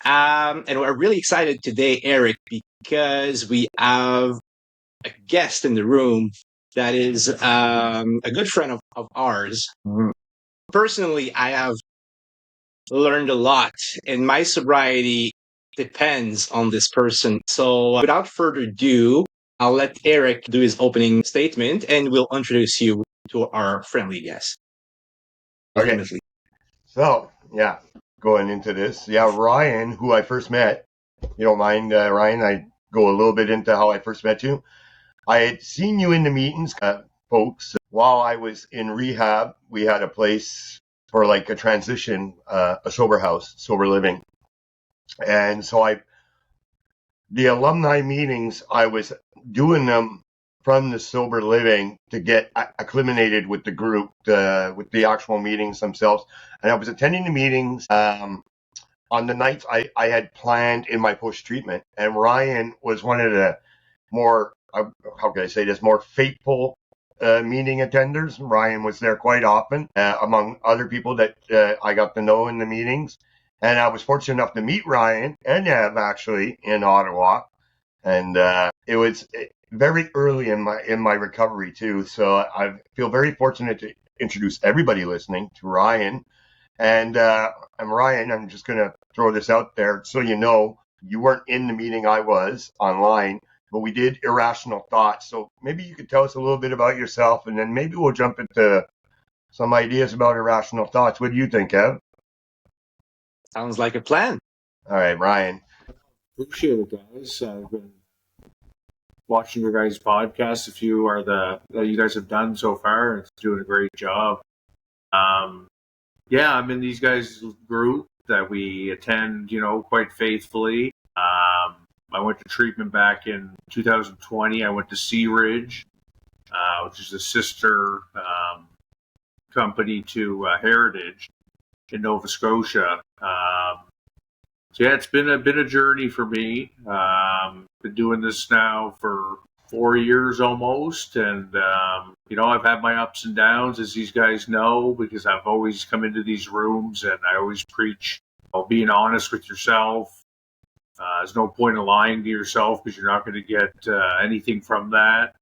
And we're really excited today, Eric, because we have a guest in the room that is a good friend of ours. Personally, I have learned a lot, and my sobriety depends on this person. So, without further ado, I'll let Eric do his opening statement and we'll introduce you to our friendly guest. Okay. Ultimately. So, yeah, going into this. Yeah, Ryan, who I first met, you don't mind, Ryan, I go a little bit into how I first met you. I had seen you in the meetings, folks. While I was in rehab, we had a place for like a transition, a sober house, sober living. And so the alumni meetings, I was doing them from the sober living to get acclimated with the group, with the actual meetings themselves. And I was attending the meetings on the nights I had planned in my post-treatment. And Ryan was one of the more, how can I say this, more faithful meeting attenders. Ryan was there quite often, among other people that I got to know in the meetings. And I was fortunate enough to meet Ryan and Ev actually in Ottawa. And it was very early in my recovery too. So I feel very fortunate to introduce everybody listening to Ryan. And I'm Ryan. I'm just going to throw this out there so you know you weren't in the meeting I was online, but we did Irrational Thoughts. So maybe you could tell us a little bit about yourself, and then maybe we'll jump into some ideas about Irrational Thoughts. What do you think, Ev? Sounds like a plan. All right, Ryan. Appreciate it, guys. I've been watching your guys' podcast. If you are that you guys have done so far, it's doing a great job. Yeah, I'm in these guys' group that we attend, quite faithfully. I went to treatment back in 2020. I went to Sea Ridge, which is a sister company to Heritage in Nova Scotia. So yeah, it's been a journey for me. Been doing this now for 4 years almost, and I've had my ups and downs, as these guys know, because I've always come into these rooms and I always preach about being honest with yourself. There's no point in lying to yourself because you're not going to get anything from that.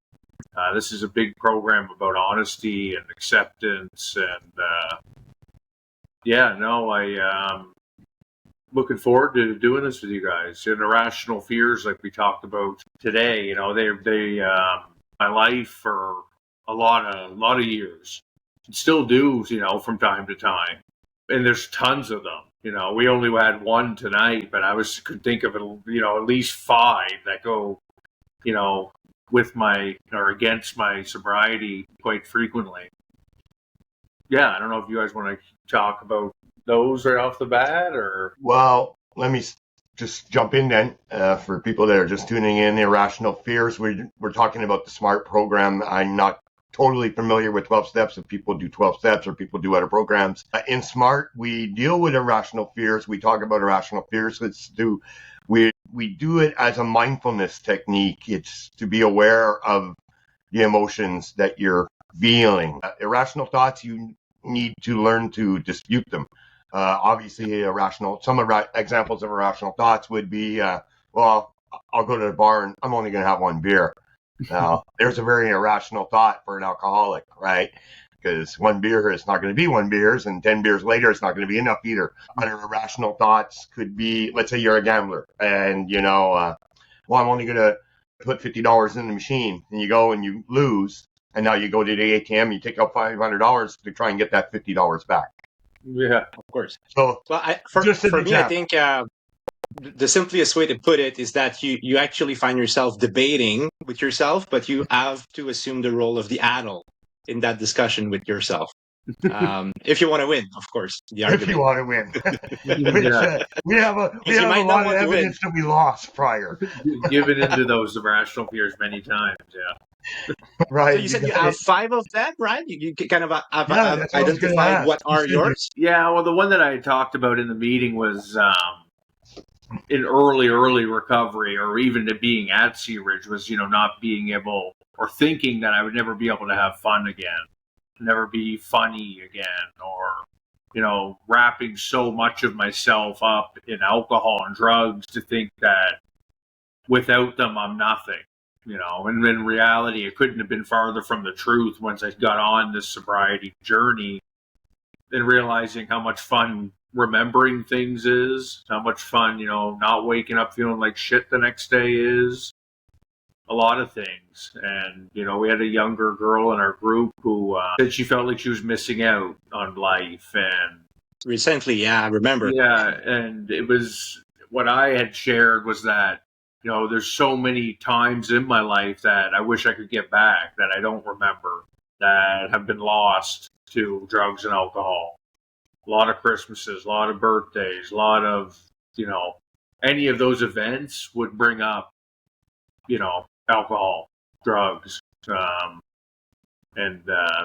This is a big program about honesty and acceptance, and I looking forward to doing this with you guys. And irrational fears, like we talked about today, they my life for a lot of years, and still do, from time to time. And there's tons of them. We only had one tonight, but I could think of at least 5 that go, with my or against my sobriety quite frequently. Yeah, I don't know if you guys want to talk about those right off the bat, or Well, let me just jump in then. For people that are just tuning in, Irrational Fears, we're talking about the SMART program. I'm not totally familiar with 12 steps if people do 12 steps or people do other programs. In SMART, we deal with irrational fears. We talk about irrational fears. We do it as a mindfulness technique. It's to be aware of the emotions that you're feeling. Irrational thoughts, you need to learn to dispute them. Obviously, examples of irrational thoughts would be, well, I'll go to the bar and I'm only going to have 1 beer. Now, there's a very irrational thought for an alcoholic, right? Because 1 beer is not going to be 1 beer, and 10 beers later, it's not going to be enough either. Other irrational thoughts could be, let's say you're a gambler and, well, I'm only going to put $50 in the machine, and you go and you lose, and now you go to the ATM, you take out $500 to try and get that $50 back. Yeah, of course. So, well, for me, I think the simplest way to put it is that you actually find yourself debating with yourself, but you have to assume the role of the adult in that discussion with yourself. If you want to win, of course. If you want to win. We have a lot of evidence that we lost prior. Given into those irrational fears many times, yeah. Right. So you said you have 5 of them, right? You kind of have identified what are yours? Yeah, well, the one that I talked about in the meeting was in early recovery, or even to being at Sea Ridge, was, not being able, or thinking that I would never be able to have fun again, never be funny again, or, wrapping so much of myself up in alcohol and drugs to think that without them, I'm nothing. And in reality, it couldn't have been farther from the truth once I got on this sobriety journey and realizing how much fun remembering things is, how much fun, not waking up feeling like shit the next day is, a lot of things. And, we had a younger girl in our group who said she felt like she was missing out on life. And recently, yeah, I remember. yeah, and it was what I had shared was that, there's so many times in my life that I wish I could get back that I don't remember, that have been lost to drugs and alcohol. A lot of Christmases, a lot of birthdays, a lot of, any of those events would bring up, alcohol, drugs. And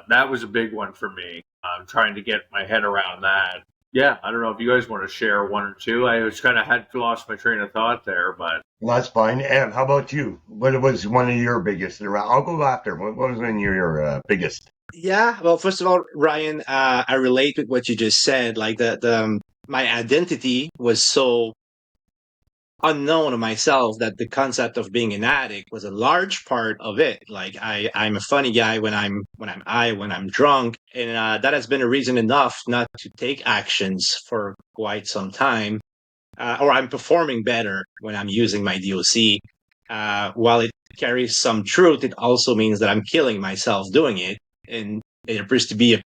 that was a big one for me. I'm trying to get my head around that. Yeah, I don't know if you guys want to share one or two. I was kind of had lost my train of thought there, but that's fine. And how about you? What was one of your biggest? I'll go after. What was one of your biggest? Yeah, well, first of all, Ryan, I relate with what you just said. Like my identity was so unknown to myself that the concept of being an addict was a large part of it. Like I'm a funny guy when I'm drunk, and that has been a reason enough not to take actions for quite some time. Or I'm performing better when I'm using my DOC. While it carries some truth, it also means that I'm killing myself doing it, and it appears to be a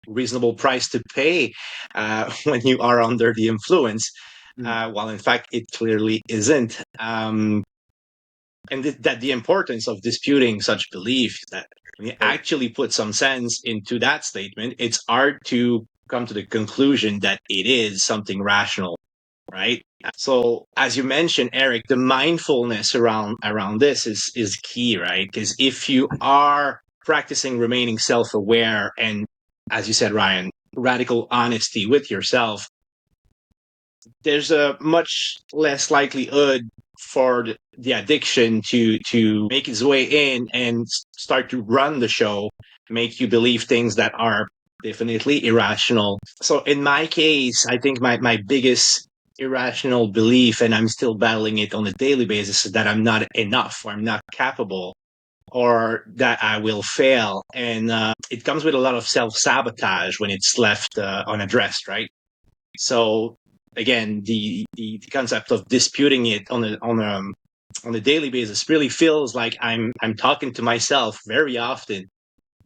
reasonable price to pay when you are under the influence. While in fact it clearly isn't. And that the importance of disputing such belief, that when you actually put some sense into that statement, it's hard to come to the conclusion that it is something rational, right? So as you mentioned, Eric, the mindfulness around this is key, right? Because if you are practicing remaining self-aware and, as you said, Ryan, radical honesty with yourself, there's a much less likelihood for the addiction to make its way in and start to run the show, make you believe things that are definitely irrational. So in my case, I think my biggest irrational belief, and I'm still battling it on a daily basis, is that I'm not enough, or I'm not capable, or that I will fail. And it comes with a lot of self-sabotage when it's left unaddressed, right? So again, the concept of disputing it on a daily basis really feels like I'm talking to myself very often,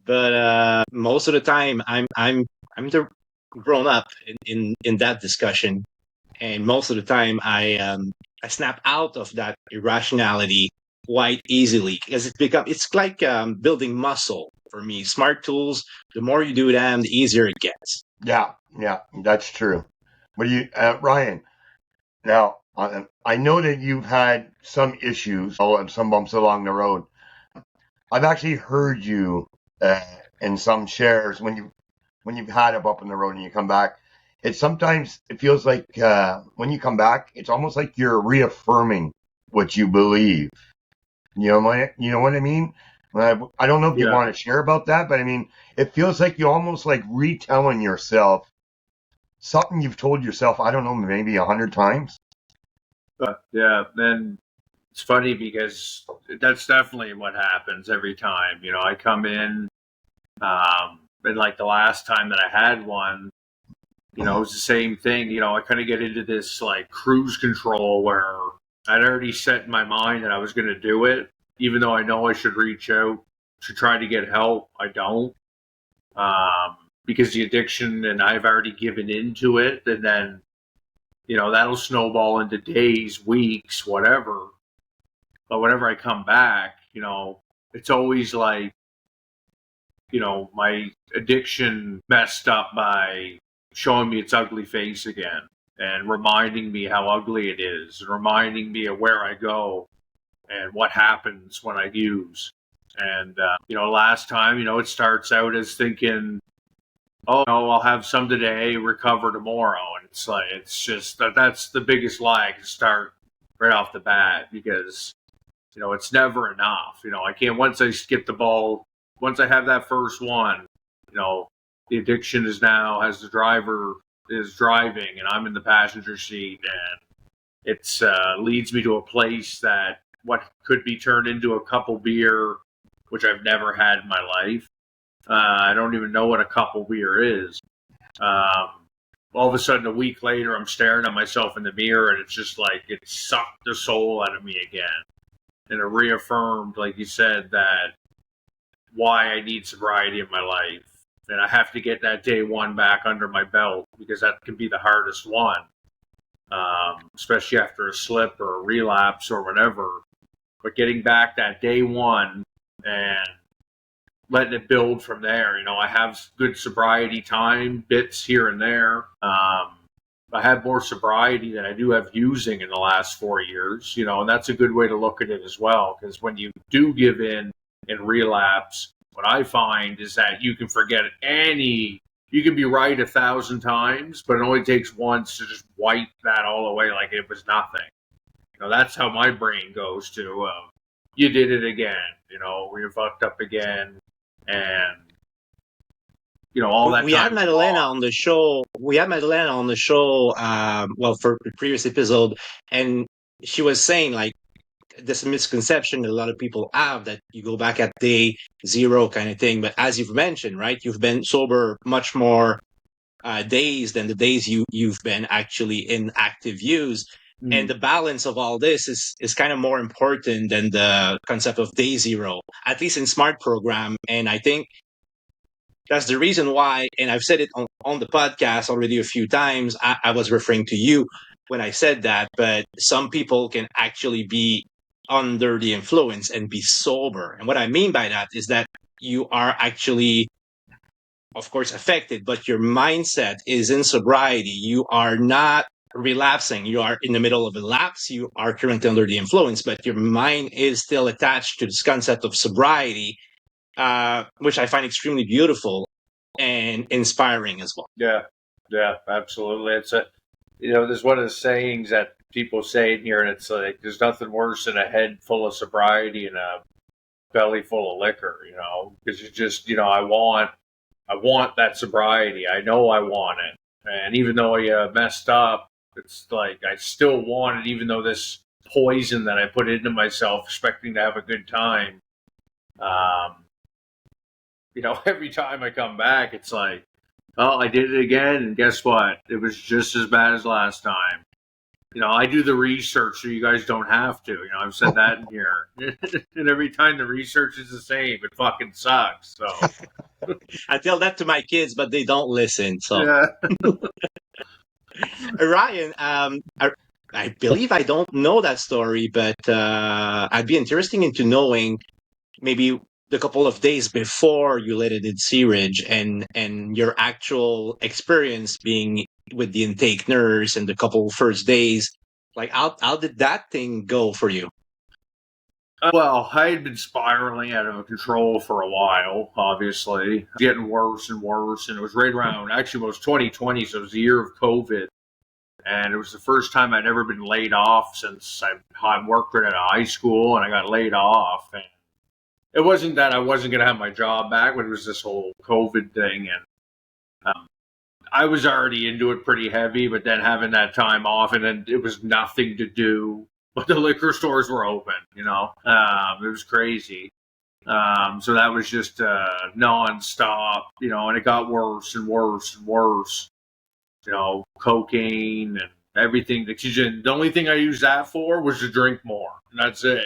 but most of the time I'm the grown up in that discussion, and most of the time I snap out of that irrationality quite easily, because it's like building muscle for me. Smart tools, the more you do them, the easier it gets. Yeah, that's true. But Ryan, now I know that you've had some issues and some bumps along the road. I've actually heard you in some shares when you've had a bump in the road and you come back. It feels like when you come back, it's almost like you're reaffirming what you believe. You know what I mean? I don't know if you want to share about that, but I mean, it feels like you almost like retelling yourself something you've told yourself, I don't know, maybe 100 times. Yeah, then it's funny because that's definitely what happens every time. I come in, and like the last time that I had one, it was the same thing. I kind of get into this like cruise control where I'd already set in my mind that I was going to do it, even though I know I should reach out to try to get help. I don't. Because the addiction, and I've already given into it, and then, that'll snowball into days, weeks, whatever. But whenever I come back, it's always like, my addiction messed up by showing me its ugly face again and reminding me how ugly it is, and reminding me of where I go and what happens when I use. And, last time, it starts out as thinking, oh, no, I'll have some today, recover tomorrow. And it's just that's the biggest lie to start right off the bat, because, it's never enough. I can't, once I skip the ball, once I have that first one, the addiction has the driver is driving and I'm in the passenger seat, and it's leads me to a place that what could be turned into a couple beer, which I've never had in my life. I don't even know what a couple beer is. All of a sudden, a week later, I'm staring at myself in the mirror, and it's just like it sucked the soul out of me again. And it reaffirmed, like you said, that why I need sobriety in my life. And I have to get that day one back under my belt, because that can be the hardest one, especially after a slip or a relapse or whatever. But getting back that day one and letting it build from there. I have good sobriety time, bits here and there. I have more sobriety than I do have using in the last 4 years, and that's a good way to look at it as well. Because when you do give in and relapse, what I find is that you can forget you can be right 1,000 times, but it only takes once to just wipe that all away like it was nothing. That's how my brain goes to, you did it again, you fucked up again. And all that. We had Madalena on the show. For the previous episode, and she was saying like this misconception that a lot of people have that you go back at day zero kind of thing. But as you've mentioned, right, you've been sober much more days than the days you've been actually in active use. And the balance of all this is kind of more important than the concept of day zero, at least in SMART program. And I think that's the reason why, and I've said it on the podcast already a few times, I was referring to you when I said that, but some people can actually be under the influence and be sober. And what I mean by that is that you are actually, of course, affected, but your mindset is in sobriety. You are not relapsing. You are in the middle of a lapse. You are currently under the influence, but your mind is still attached to this concept of sobriety, which I find extremely beautiful and inspiring as well. Yeah, absolutely. It's there's one of the sayings that people say in here, and it's like, there's nothing worse than a head full of sobriety and a belly full of liquor, because you just, I want that sobriety. I know I want it. And even though I messed up, it's like, I still want it, even though this poison that I put into myself, expecting to have a good time, every time I come back, it's like, oh, I did it again, and guess what? It was just as bad as last time. I do the research so you guys don't have to. I've said that in here. And every time the research is the same, it fucking sucks. So I tell that to my kids, but they don't listen. So yeah. Ryan, I believe I don't know that story, but I'd be interested into knowing maybe the couple of days before you landed in Sea Ridge and your actual experience being with the intake nurse and the couple first days. Like, how did that thing go for you? Well, I had been spiraling out of control for a while, obviously, getting worse and worse. And it was right around, actually, it was 2020, so it was the year of COVID. And it was the first time I'd ever been laid off since I worked at a high school, and I got laid off. And it wasn't that I wasn't going to have my job back, but it was this whole COVID thing. And I was already into it pretty heavy, but then having that time off, and then it was nothing to do, but the liquor stores were open, it was crazy. So that was just nonstop, and it got worse and worse and worse. Cocaine and everything. The only thing I used that for was to drink more, and that's it.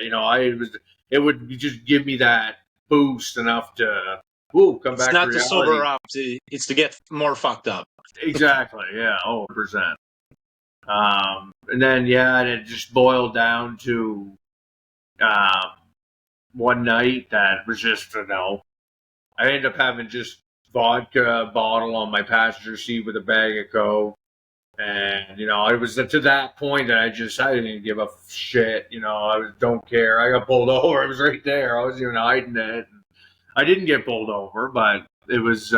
It would just give me that boost enough to come back. It's not to sober up; it's to get more fucked up. Exactly. Yeah. 100%. And then and it just boiled down to one night that was just I ended up having just vodka bottle on my passenger seat with a bag of coke, and it was to that point that I didn't even give a shit. I don't care. I got pulled over. I was right there. I wasn't even hiding it. I didn't get pulled over, but it was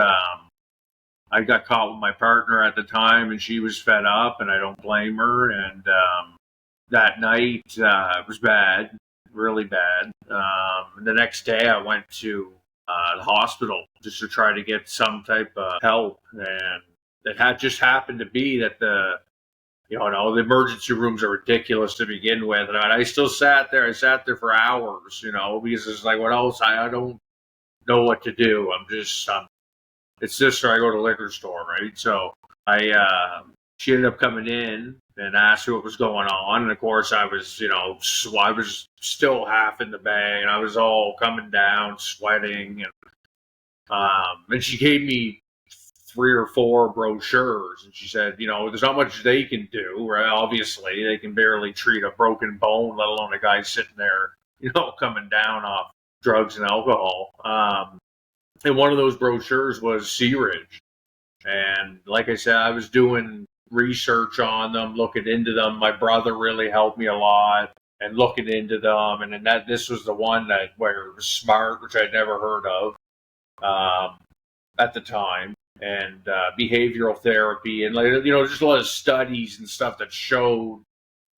I got caught with my partner at the time, and she was fed up, and I don't blame her. And that night it was bad, really bad. The next day I went to the hospital just to try to get some type of help, and it had just happened to be that the emergency rooms are ridiculous to begin with, and I still sat there. I sat there for hours, because it's like, what else? I don't know what to do. It's this or I go to the liquor store, right? So she ended up coming in and asked me what was going on, and of course I was, I was still half in the bag, and I was all coming down, sweating, and she gave me 3 or 4 brochures, and she said, there's not much they can do, right? Obviously, they can barely treat a broken bone, let alone a guy sitting there, coming down off drugs and alcohol. And one of those brochures was Sea Ridge. And like I said, I was doing research on them, looking into them. My brother really helped me a lot and looking into them. And then this was the one where it was SMART, which I'd never heard of at the time, and behavioral therapy, and just a lot of studies and stuff that showed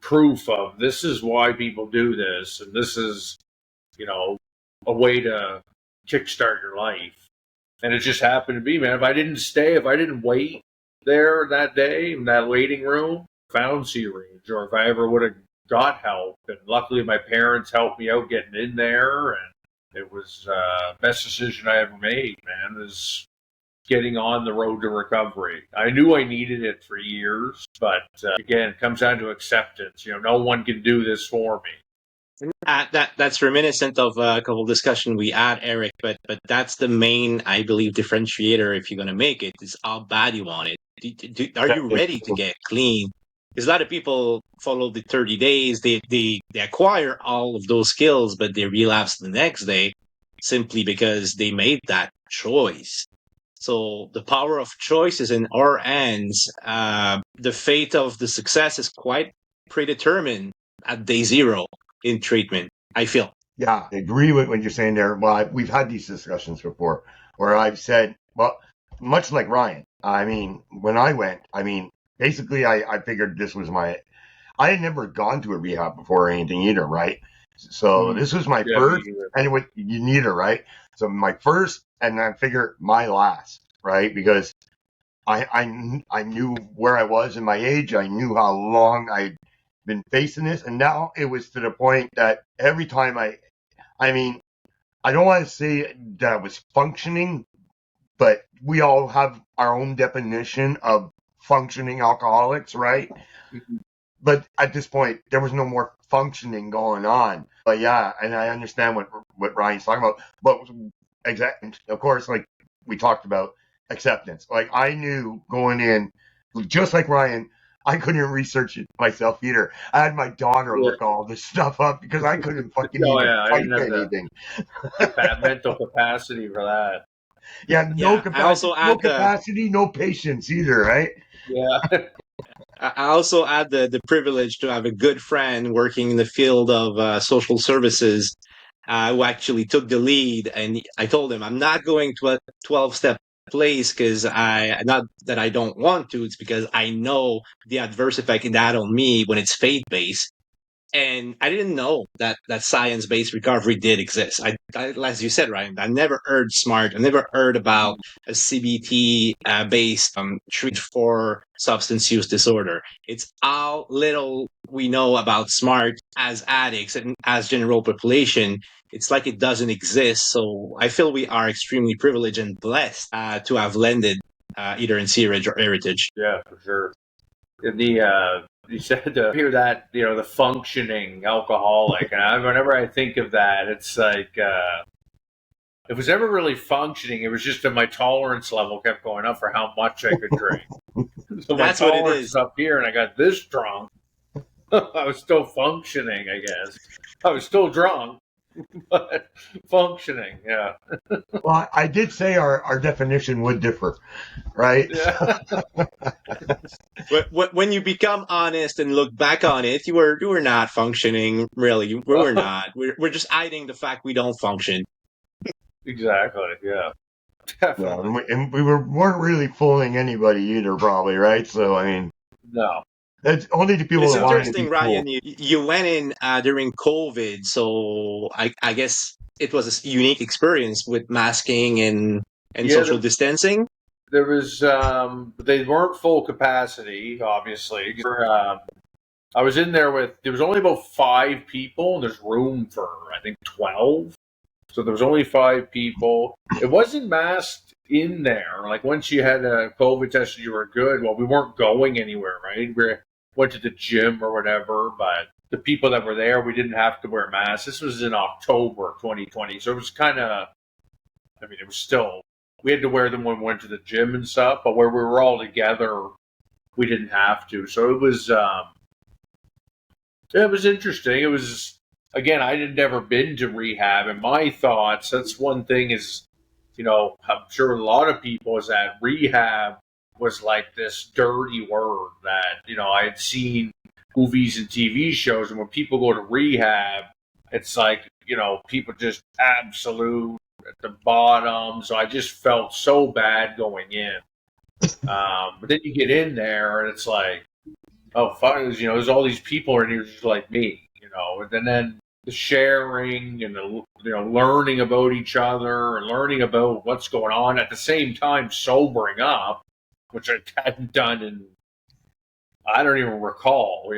proof of this is why people do this, and this is, a way to kickstart your life. And it just happened to be, man, if I didn't wait there that day in that waiting room, found Sea Ridge, or if I ever would have got help, and luckily my parents helped me out getting in there, and it was best decision I ever made, man, is getting on the road to recovery. I knew I needed it for years, but again, it comes down to acceptance. No one can do this for me. That's reminiscent of a couple of discussions we had, Eric, but that's the main, I believe, differentiator if you're going to make it, is how bad you want it. Are you ready to get clean? Because a lot of people follow the 30 days, they acquire all of those skills, but they relapse the next day simply because they made that choice. So the power of choice is in our hands. The fate of the success is quite predetermined at day 0 in treatment, I feel. Yeah, I agree with what you're saying there. Well, we've had these discussions before where I've said, well, much like Ryan, I mean, when I went, basically I figured this was I had never gone to a rehab before or anything either, right? So this was my first, and you neither, right? So my first, and I figure my last, right? Because I knew where I was in my age. I knew how long I'd been facing this, and now it was to the point that every time I don't want to say that I was functioning, but we all have our own definition of functioning alcoholics, right? Mm-hmm. But at this point, there was no more functioning going on. But yeah, and I understand what Ryan's talking about. But exactly, of course, like we talked about, acceptance. Like I knew going in, just like Ryan, I couldn't research it myself either. I had my daughter look all this stuff up because I couldn't fucking type anything. That mental capacity for that. Yeah, no capacity, no patience either, right? Yeah. I also had the privilege to have a good friend working in the field of social services who actually took the lead. And I told him, I'm not going to a 12-step place because not that I don't want to, it's because I know the adverse effect it had on me when it's faith-based. And I didn't know that science-based recovery did exist. I, as you said, Ryan, I never heard SMART. I never heard about a CBT-based treatment for substance use disorder. It's how little we know about SMART as addicts and as general population. It's like it doesn't exist. So I feel we are extremely privileged and blessed to have landed either in Sea Ridge or Heritage. Yeah, for sure. You said to hear that, the functioning alcoholic, and whenever I think of that, it's like if it was ever really functioning, it was just that my tolerance level kept going up for how much I could drink. So that's my tolerance what it is up here, and I got this drunk. I was still functioning, I guess. I was still drunk, but functioning, yeah. Well, I did say our definition would differ, right? Yeah. When you become honest and look back on it, you were not functioning, really. We were not. We're just hiding the fact we don't function. Exactly, yeah. Definitely. Well, and we weren't really fooling anybody either, probably, right? So, no. That's only the people. It's interesting, Ryan. You went in during COVID, so I guess it was a unique experience with masking and social distancing. There was they weren't full capacity, obviously. I was in there was only about 5 people, and there's room for I think 12. So there was only 5 people. It wasn't masked in there. Like once you had a COVID test, you were good. Well, we weren't going anywhere, right? We went to the gym or whatever, but the people that were there, we didn't have to wear masks. This was in October 2020, so it was kind of. I mean, it was still. We had to wear them when we went to the gym and stuff, but where we were all together, we didn't have to. So it was interesting. It was, again, I had never been to rehab, and my thoughts, that's one thing is, I'm sure a lot of people is that rehab was like this dirty word that, I had seen movies and TV shows, and when people go to rehab, it's like, people just absolute at the bottom. So I just felt so bad going in. But then you get in there and it's like, oh, fuck, there's all these people in here just like me, and then the sharing and the, learning about each other and learning about what's going on at the same time, sobering up, which I hadn't done in, I don't even recall,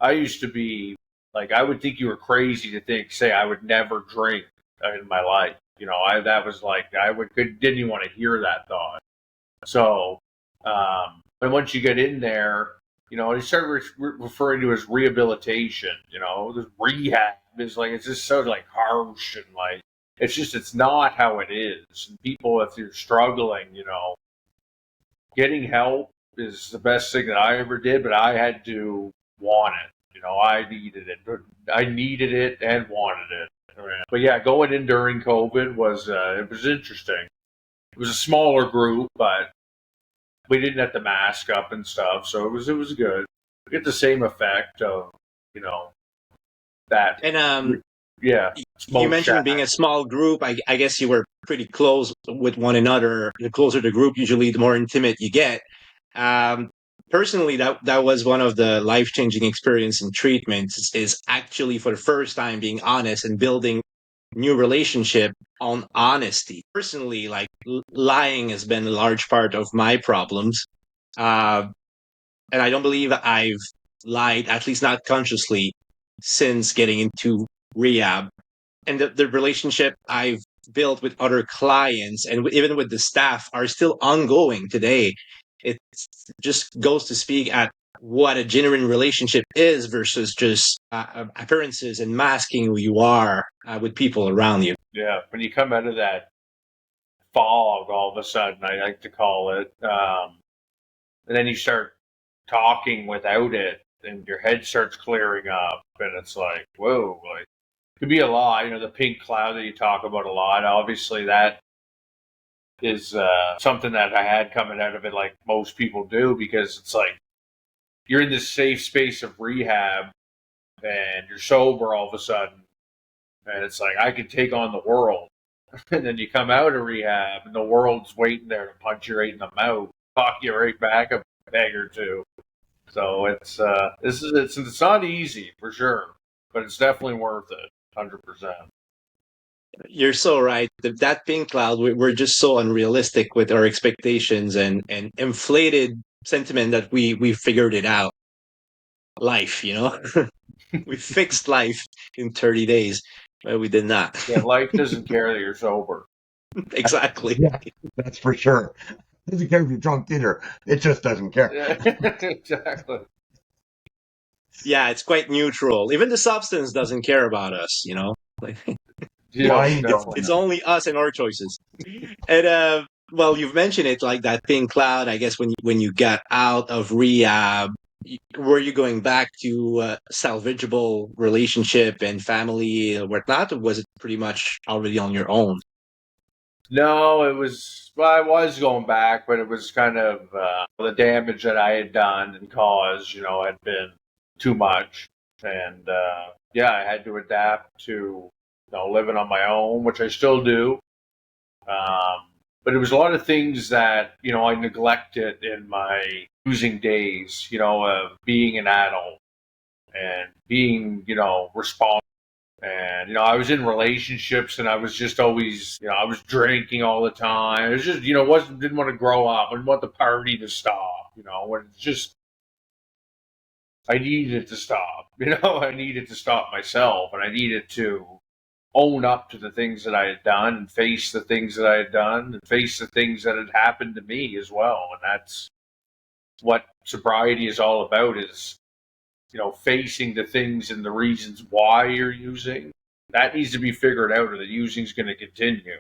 I used to be like, I would think you were crazy to say I would never drink in my life. That was like, didn't even want to hear that thought. So, and once you get in there, they start referring to as rehabilitation. This rehab is like, it's just so like harsh and like, it's not how it is. And people, if you're struggling, getting help is the best thing that I ever did, but I had to want it. I needed it. I needed it and wanted it. But yeah, going in during COVID was it was interesting. It was a smaller group, but we didn't have to mask up and stuff, so it was good. We get the same effect of that. And yeah, you mentioned being a small group. I guess you were pretty close with one another. The closer the group, usually the more intimate you get. Personally, that was one of the life-changing experience in treatment is actually for the first time being honest and building new relationship on honesty. Personally, like lying has been a large part of my problems. And I don't believe I've lied, at least not consciously, since getting into rehab. And the relationship I've built with other clients and even with the staff are still ongoing today. It just goes to speak at what a genuine relationship is versus just appearances and masking who you are with people around you. Yeah, when you come out of that fog, all of a sudden, I like to call it, and then you start talking without it, and your head starts clearing up, and it's like, whoa, like it could be a lot. The pink cloud that you talk about a lot. Obviously, that is something that I had coming out of it, like most people do, because it's like you're in this safe space of rehab, and you're sober all of a sudden, and it's like I can take on the world. And then you come out of rehab, and the world's waiting there to punch you right in the mouth, talk you right back a peg or two. So it's not easy for sure, but it's definitely worth it, 100%. You're so right. That pink cloud, we're just so unrealistic with our expectations and inflated sentiment that we figured it out. Life, we fixed life in 30 days, but we did not. Yeah, life doesn't care that you're sober. Exactly. Yeah, that's for sure. It doesn't care if you're drunk either. It just doesn't care. Yeah, exactly. Yeah, it's quite neutral. Even the substance doesn't care about us, Like, it's only us and our choices. And well, you've mentioned it, like that pink cloud. I guess when you got out of rehab, were you going back to a salvageable relationship and family or whatnot, or was it pretty much already on your own? No, I was going back, but it was kind of the damage that I had done and caused, had been too much. And I had to adapt to living on my own, which I still do. But it was a lot of things that, I neglected in my using days, of being an adult and being, responsible And, I was in relationships and I was just always, I was drinking all the time. It was just, didn't want to grow up. I didn't want the party to stop, when it's just, I needed to stop, I needed to stop myself, and I needed to own up to the things that I had done and face the things that I had done and face the things that had happened to me as well. And that's what sobriety is all about, is facing the things and the reasons why you're using. That needs to be figured out, or the using is going to continue.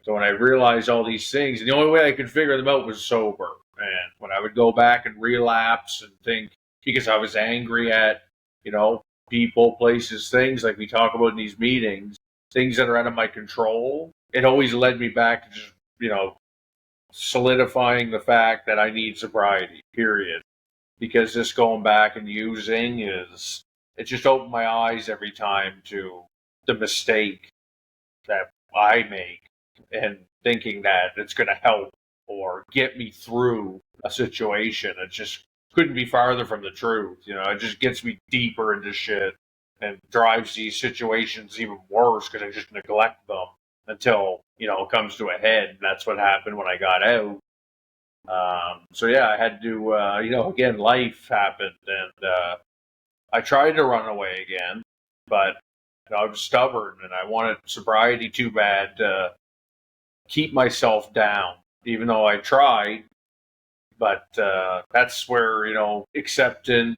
So when I realized all these things, and the only way I could figure them out was sober. And when I would go back and relapse and think, because I was angry at, people, places, things like we talk about in these meetings, things that are out of my control, it always led me back to just, solidifying the fact that I need sobriety, period. Because this going back and using it just opened my eyes every time to the mistake that I make, and thinking that it's going to help or get me through a situation. It just couldn't be farther from the truth. It just gets me deeper into shit and drives these situations even worse because I just neglect them until, it comes to a head. And that's what happened when I got out. So yeah, I had to, again, life happened, and I tried to run away again, but I was stubborn and I wanted sobriety too bad to keep myself down, even though I tried. But that's where, accepting,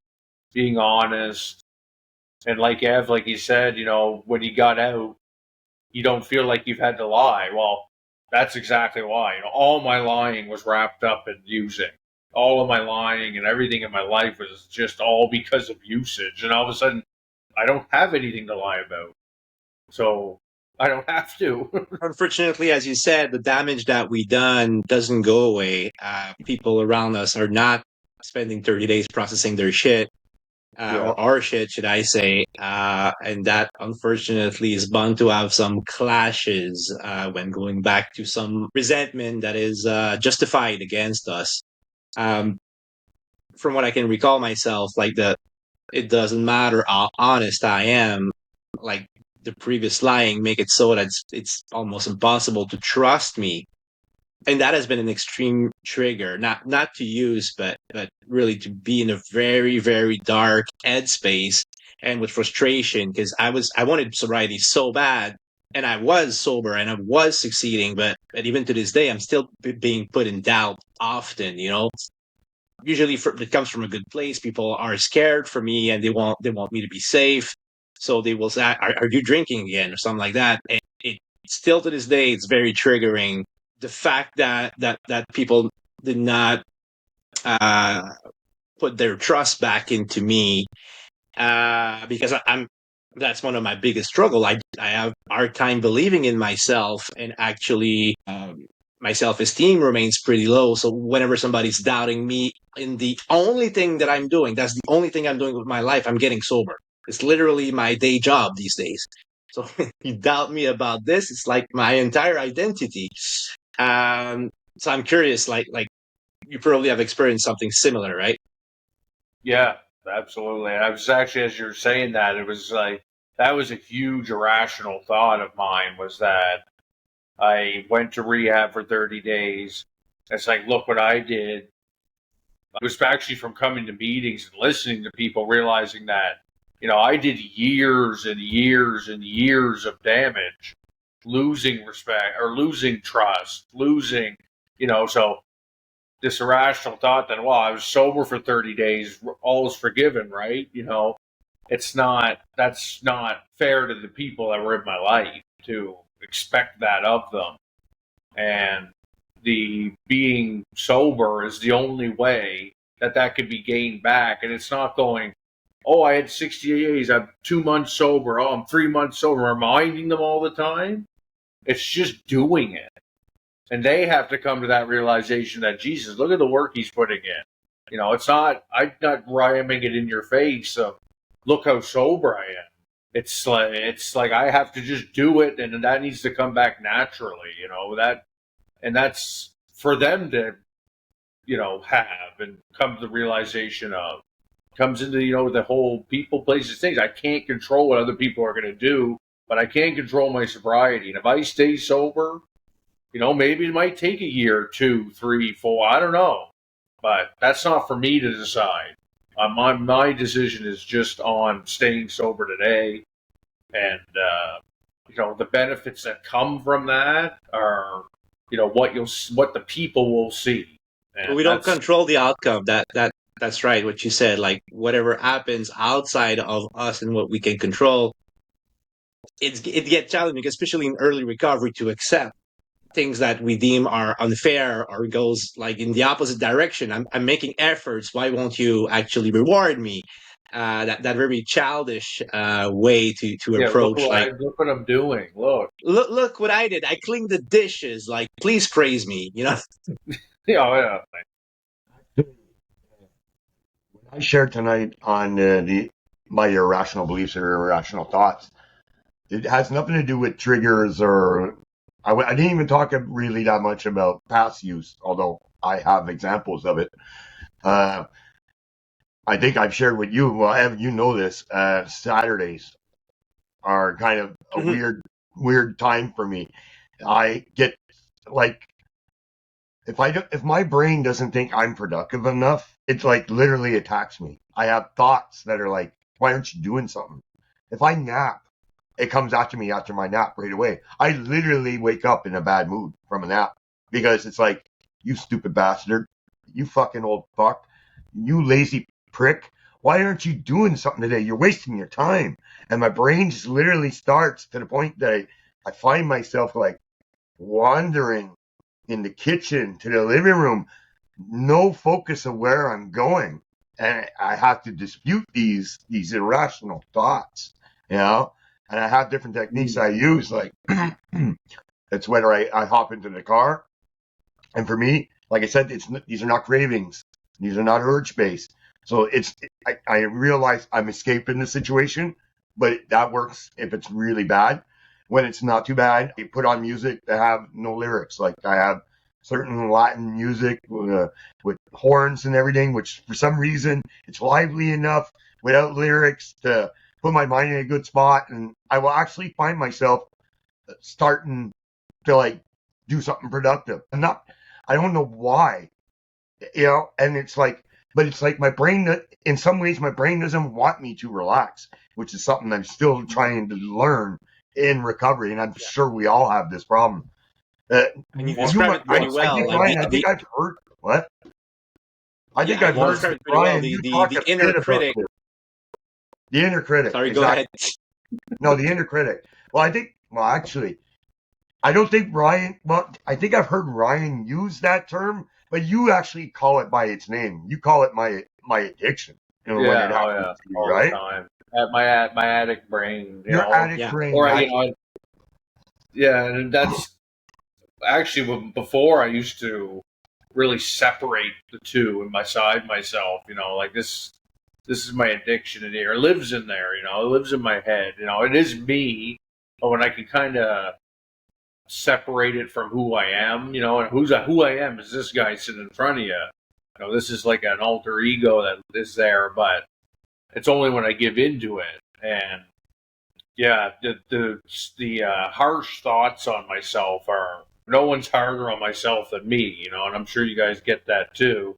being honest, and like Ev, like you said, when you got out, you don't feel like you've had to lie. Well, that's exactly why. All my lying was wrapped up in using. All of my lying and everything in my life was just all because of usage. And all of a sudden, I don't have anything to lie about. So I don't have to. Unfortunately, as you said, the damage that we done doesn't go away. People around us are not spending 30 days processing their shit, or our shit, should I say. And that, unfortunately, is bound to have some clashes when going back to some resentment that is justified against us. From what I can recall myself, it doesn't matter how honest I am. Like, the previous lying make it so that it's almost impossible to trust me, and that has been an extreme trigger, not to use, but really to be in a very, very dark headspace and with frustration, because I wanted sobriety so bad, and I was sober and I was succeeding, but even to this day I'm still being put in doubt often. Usually it comes from a good place. People are scared for me and they want me to be safe. So they will say, are you drinking again? Or something like that. And it still to this day, it's very triggering. The fact that people did not put their trust back into me, because that's one of my biggest struggle. I have a hard time believing in myself, and actually my self-esteem remains pretty low. So whenever somebody's doubting me in the only thing that I'm doing, that's the only thing I'm doing with my life, I'm getting sober. It's literally my day job these days. So if you doubt me about this, it's like my entire identity. So I'm curious, like you probably have experienced something similar, right? Yeah, absolutely. I was actually, as you're saying that, it was like, that was a huge irrational thought of mine, was that I went to rehab for 30 days. It's like, look what I did. It was actually from coming to meetings and listening to people, realizing that, I did years and years and years of damage, losing respect or losing trust, losing, so this irrational thought that, well, I was sober for 30 days, all is forgiven, right? That's not fair to the people that were in my life to expect that of them. And the being sober is the only way that could be gained back. And it's not going, oh, I had 60 days, I'm 2 months sober, oh, I'm 3 months sober, reminding them all the time. It's just doing it. And they have to come to that realization that, Jesus, look at the work he's putting in. It's not, I'm not ramming it in your face of, look how sober I am. It's like I have to just do it, and that needs to come back naturally, and that's for them to, have and come to the realization of. comes into, the whole people, places, things. I can't control what other people are going to do, but I can control my sobriety. And if I stay sober, maybe it might take a year, 2, 3, 4, I don't know. But that's not for me to decide. My decision is just on staying sober today. And, the benefits that come from that are, what the people will see. And we don't control the outcome. That's right. What you said, like whatever happens outside of us and what we can control, it gets challenging, especially in early recovery, to accept things that we deem are unfair or goes like in the opposite direction. I'm making efforts. Why won't you actually reward me? That very childish way to approach. Look what I'm doing. Look what I did. I cleaned the dishes. Like, please praise me. Yeah. I shared tonight on my irrational beliefs or irrational thoughts. It has nothing to do with triggers or I didn't even talk really that much about past use, although I have examples of it. I think I've shared with you. Well, Evan, you know this. Saturdays are kind of a weird time for me. I get like if my brain doesn't think I'm productive enough, it's like literally attacks me. I have thoughts that are like, why aren't you doing something? If I nap, it comes after me after my nap right away. I literally wake up in a bad mood from a nap because it's like, you stupid bastard, you fucking old fuck, you lazy prick. Why aren't you doing something today? You're wasting your time. And my brain just literally starts to the point that I find myself like wandering in the kitchen to the living room, no focus of where I'm going. And I have to dispute these irrational thoughts, and I have different techniques I use. Like it's whether I hop into the car. And for me, like I said, these are not cravings. These are not urge based. So I realize I'm escaping the situation, but that works if it's really bad. When it's not too bad, I put on music that have no lyrics. Like I have certain Latin music with horns and everything, which for some reason it's lively enough without lyrics to put my mind in a good spot. And I will actually find myself starting to like do something productive. I don't know why, and it's like, but it's like my brain, in some ways, my brain doesn't want me to relax, which is something I'm still trying to learn in recovery. And I'm sure we all have this problem. And you describe it pretty well. I think I've heard what? I think I've heard pretty well. The inner critic. The inner critic. Sorry, go ahead. No, the inner critic. Actually, I don't think Ryan. Well, I think I've heard Ryan use that term, but you actually call it by its name. You call it my addiction. When it happens to you, right? At my addict brain. Your addict brain. Or and that's actually before I used to really separate the two inside myself. Like this is my addiction in here. It lives in there. It lives in my head. It is me. But when I can kind of separate it from who I am, and who I am is this guy sitting in front of you. This is like an alter ego that is there, but it's only when I give into it. And yeah, the harsh thoughts on myself are, no one's harder on myself than me, and I'm sure you guys get that too.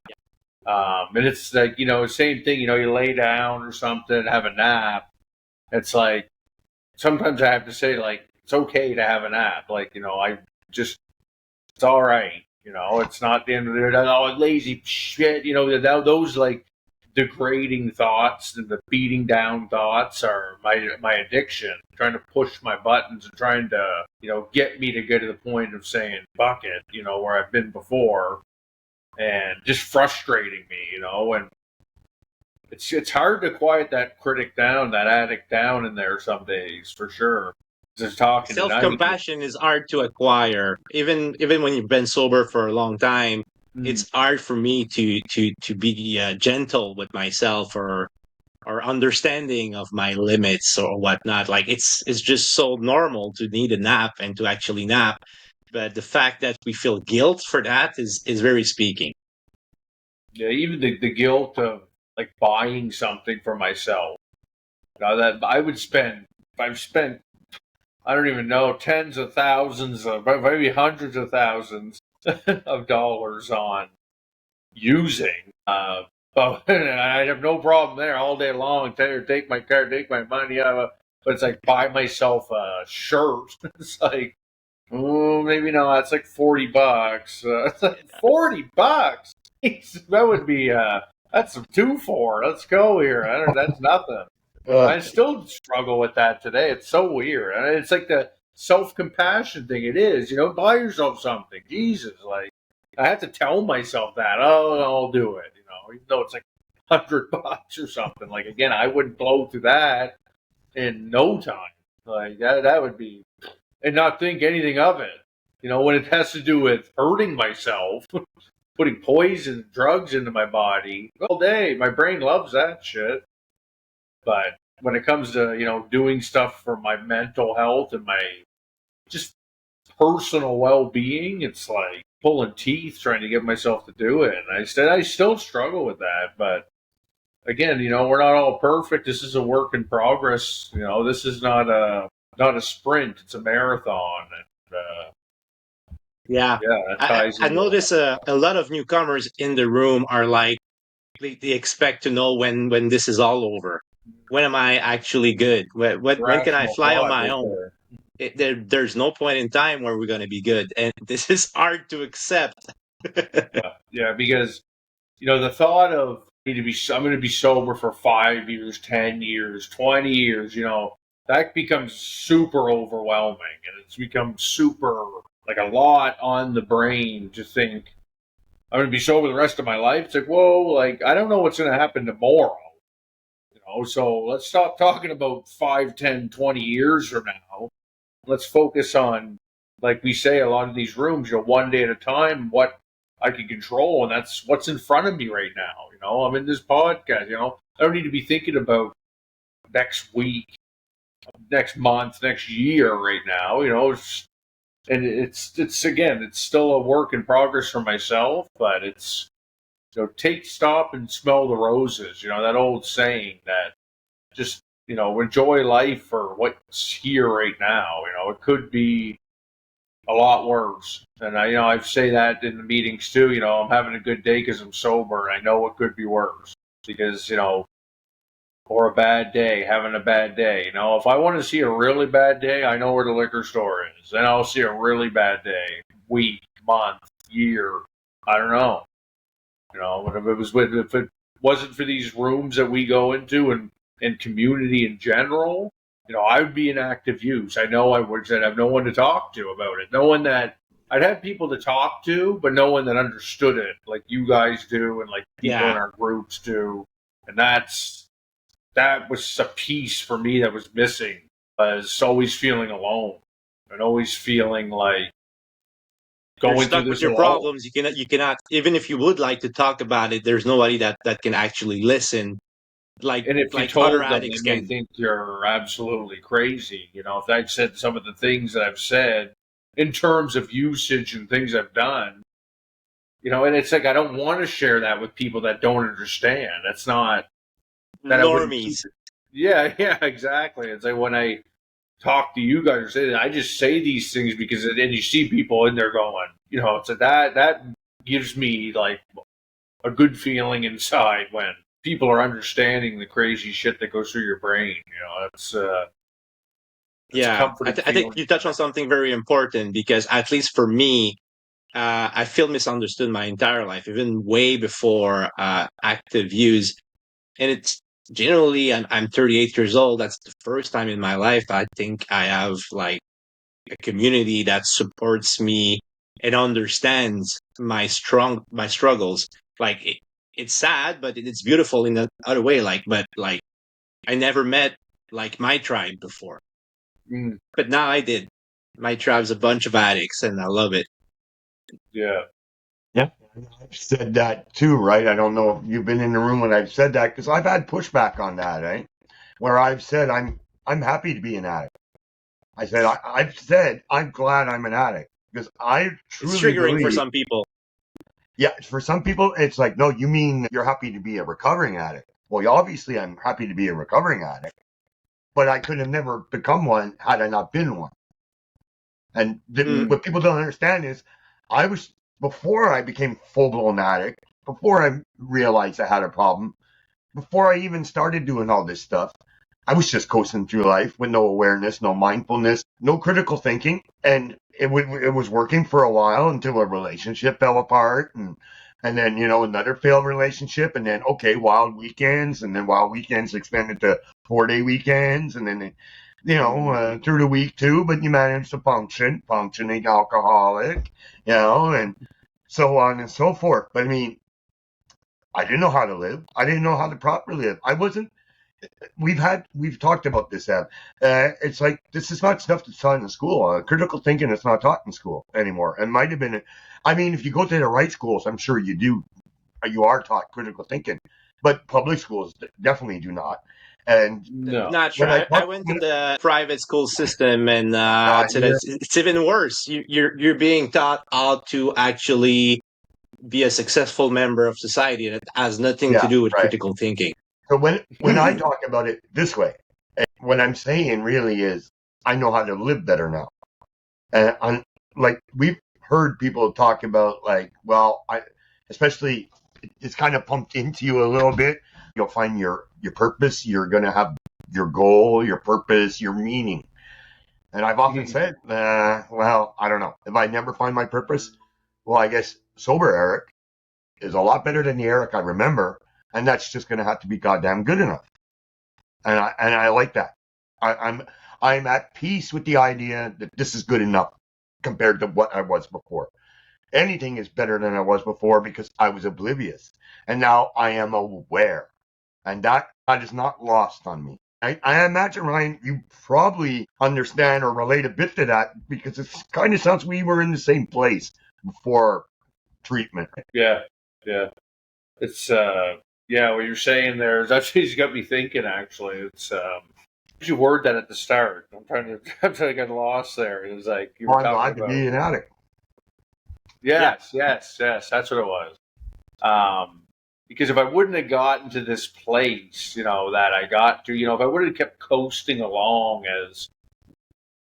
And it's like, same thing, you lay down or something, have a nap. It's like, sometimes I have to say, like, it's okay to have a nap. Like, it's all right. It's not the end of the day. Oh, lazy shit. Those like degrading thoughts and the beating down thoughts are my addiction. Trying to push my buttons and trying to, get me to get to the point of saying, fuck it, where I've been before, and just frustrating me, and it's hard to quiet that critic down, that addict down in there some days, for sure. Just talking. Self-compassion is hard to acquire, even when you've been sober for a long time. It's hard for me to be gentle with myself or understanding of my limits or whatnot. Like it's just so normal to need a nap and to actually nap, but the fact that we feel guilt for that is very speaking. Yeah, even the guilt of like buying something for myself. Now that I would spend, if I've spent, I don't even know, tens of thousands of, maybe hundreds of thousands of dollars on using. But I have no problem there all day long. Take my car, take my money. But it's like buy myself a shirt. It's like, oh, maybe not. It's like $40. It's like $40. That would be that's a 2 for. Let's go here. That's nothing. I still struggle with that today. It's so weird. And it's like the self-compassion thing. It is, buy yourself something. Jesus, like I have to tell myself that. Oh, I'll do it. Even though it's like $100 or something. Like again, I wouldn't blow through that in no time. Like that would be, and not think anything of it. When it has to do with hurting myself, putting poison, drugs into my body all day. My brain loves that shit. But when it comes to, doing stuff for my mental health and my just personal well-being, it's like pulling teeth trying to get myself to do it. And I still struggle with that. But again, we're not all perfect. This is a work in progress. This is not a sprint. It's a marathon. And, Yeah. I notice a lot of newcomers in the room are like, they expect to know when this is all over. When am I actually good? When can I fly on my own? There's no point in time where we're going to be good. And this is hard to accept. Yeah, because, the thought of I'm going to be sober for 5 years, 10 years, 20 years, that becomes super overwhelming. And it's become super, like a lot on the brain to think, I'm going to be sober the rest of my life. It's like, whoa, like, I don't know what's going to happen tomorrow. So let's stop talking about 5, 10, 20 years from now. Let's focus on, like we say, a lot of these rooms, one day at a time, what I can control. And that's what's in front of me right now. I'm in this podcast, I don't need to be thinking about next week, next month, next year right now, and it's again, it's still a work in progress for myself, but it's, stop and smell the roses, that old saying that just, enjoy life for what's here right now. It could be a lot worse. And I say that in the meetings too, I'm having a good day because I'm sober, and I know it could be worse because, or a bad day, having a bad day. If I want to see a really bad day, I know where the liquor store is. Then I'll see a really bad day, week, month, year. I don't know. But if it wasn't for these rooms that we go into and community in general, I would be in active use. I know I would have no one to talk to about it. No one that I'd have people to talk to, but no one that understood it like you guys do and like people in our groups do. And that was a piece for me that was missing, was always feeling alone and always feeling like going You're stuck through with this your alone. problems. You cannot, even if you would like to talk about it, there's nobody that can actually listen. And if you told them, they may think you're absolutely crazy. If I've said some of the things that I've said in terms of usage and things I've done, and it's like I don't want to share that with people that don't understand. That's not that normies. Yeah, exactly. It's like when I talk to you guys or say that, I just say these things because then you see people in there going, it's like that gives me like a good feeling inside when people are understanding the crazy shit that goes through your brain. It's yeah. I think you touched on something very important because at least for me, I feel misunderstood my entire life, even way before active use. And it's generally, I'm 38 years old. That's the first time in my life I think I have like a community that supports me and understands my struggles. Like it's sad, but it's beautiful in the other way. But I never met like my tribe before, but now I did. My tribe's a bunch of addicts, and I love it. Yeah. I've said that too, right? I don't know if you've been in the room when I've said that because I've had pushback on that, eh? Where I've said I'm happy to be an addict. I said I've said I'm glad I'm an addict because I truly It's triggering believe, for some people. Yeah, for some people it's like, no, you mean you're happy to be a recovering addict. Well, obviously, I'm happy to be a recovering addict, but I could have never become one had I not been one. And what people don't understand is I was, before I became full-blown addict, before I realized I had a problem, before I even started doing all this stuff, I was just coasting through life with no awareness, no mindfulness, no critical thinking. And it was working for a while until a relationship fell apart. And then, another failed relationship. And then, okay, wild weekends. And then wild weekends expanded to 4-day weekends. And then, through the week too. But you managed to functioning alcoholic, and so on and so forth. But I mean, I didn't know how to live. I didn't know how to properly live. I wasn't. We've talked about this, Ev. It's like, this is not stuff that's taught in school. Critical thinking is not taught in school anymore. It might have been. I mean, if you go to the right schools, I'm sure you do. You are taught critical thinking, but public schools definitely do not. And No. Not sure. I went to the private school system, and it's even worse. You're being taught how to actually be a successful member of society that has nothing to do with critical thinking. So when I talk about it this way, what I'm saying really is I know how to live better now. And we've heard people talk about, like, well, especially it's kind of pumped into you a little bit. You'll find your purpose. You're going to have your goal, your purpose, your meaning. And I've often said, well, I don't know. If I never find my purpose, well, I guess sober Eric is a lot better than the Eric I remember. And that's just going to have to be goddamn good enough. And I like that. I'm at peace with the idea that this is good enough compared to what I was before. Anything is better than I was before because I was oblivious. And now I am aware. And that is not lost on me. I imagine, Ryan, you probably understand or relate a bit to that because it kind of sounds we were in the same place before treatment. Yeah. It's, what you're saying there is actually got me thinking, actually. It's, you word that at the start. I'm trying to get lost there. It was like, you were talking about to be an addict. Yes, that's what it was. Because if I wouldn't have gotten to this place, that I got to, if I would have kept coasting along as,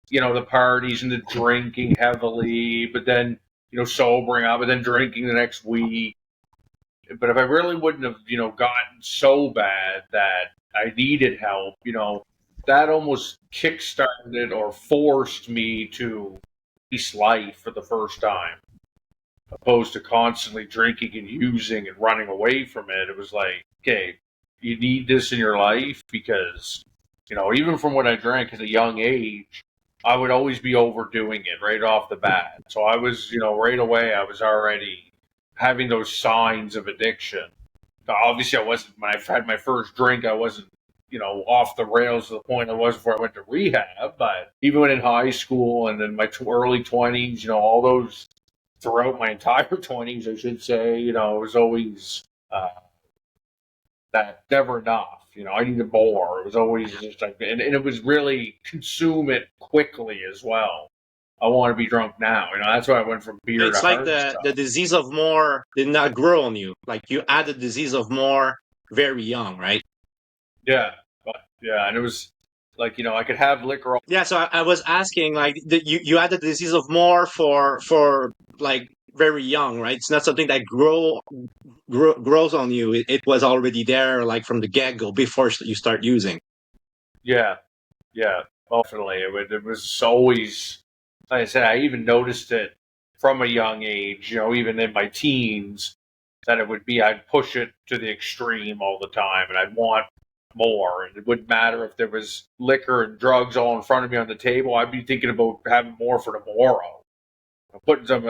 the parties and the drinking heavily, but then, sobering up, and then drinking the next week. But if I really wouldn't have, gotten so bad that I needed help, that almost kickstarted or forced me to face life for the first time. Opposed to constantly drinking and using and running away from it. It was like, okay, you need this in your life because, even from when I drank at a young age, I would always be overdoing it right off the bat. So I was, right away, I was already having those signs of addiction. Obviously, I wasn't, when I had my first drink, I wasn't, off the rails to the point I was before I went to rehab. But even when in high school and in my early 20s, all those, throughout my entire 20s, I should say, it was always that never enough. I needed more. It was always just like, and it was really consume it quickly as well. I want to be drunk now. That's why I went from beer to It's like the disease of more did not grow on you. Like you had the disease of more very young, right? Yeah. And it was like, I could have liquor. Yeah, so I was asking, like, you had the disease of more for like very young, right? It's not something that grows on you. It was already there, like from the get-go before you start using. Yeah, definitely. It was always, like I said, I even noticed it from a young age, even in my teens, that I'd push it to the extreme all the time, and I'd want more. And it wouldn't matter if there was liquor and drugs all in front of me on the table. I'd be thinking about having more for tomorrow. Putting some,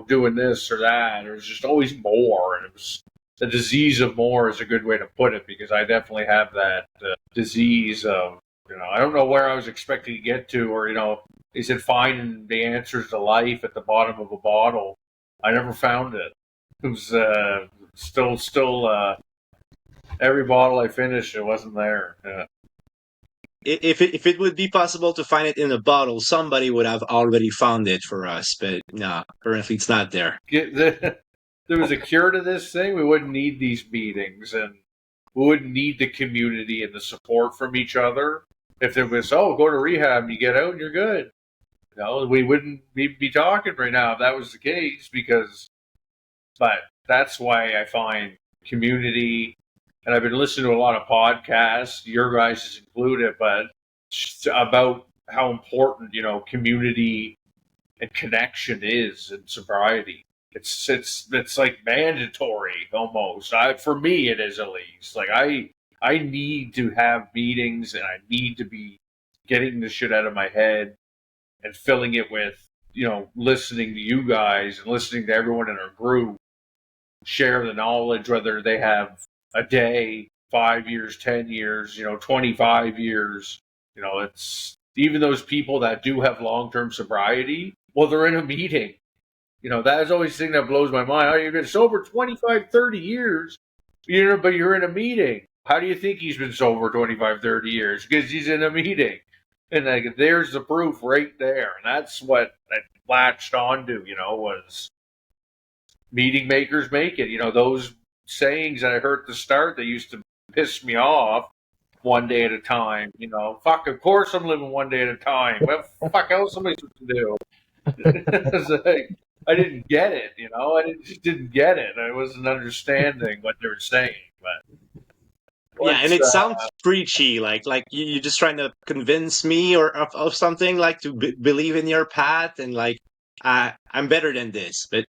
doing this or that. It was just always more. And it was the disease of more is a good way to put it, because I definitely have that disease of, I don't know where I was expecting to get to, or, they said finding the answers to life at the bottom of a bottle. I never found it. It was still every bottle I finished, it wasn't there. Yeah. If it would be possible to find it in a bottle, somebody would have already found it for us. But no, apparently it's not there. There was a cure to this thing. We wouldn't need these meetings, and we wouldn't need the community and the support from each other. If there was, oh, go to rehab, you get out and you're good. We wouldn't be talking right now if that was the case, but that's why I find community, and I've been listening to a lot of podcasts, your guys included, but about how important, community and connection is in sobriety. It's like mandatory almost. For me, it is, at least. Like I need to have meetings, and I need to be getting the shit out of my head and filling it with, listening to you guys and listening to everyone in our group share the knowledge, whether they have a day, 5 years, 10 years, 25 years. It's even those people that do have long-term sobriety. Well, they're in a meeting. That is always the thing that blows my mind. Oh, you've been sober 25, 30 years, but you're in a meeting. How do you think he's been sober 25, 30 years? Because he's in a meeting. And there's the proof right there. And that's what I latched onto, was meeting makers make it. Those sayings that I heard at the start that used to piss me off, one day at a time. Fuck, of course I'm living one day at a time. What the fuck else am I supposed to do? It's like, I didn't get it, I just didn't get it. I wasn't understanding what they were saying. But yeah, and it sounds preachy, like you're just trying to convince me or of something, like to believe in your path, and like I'm better than this. But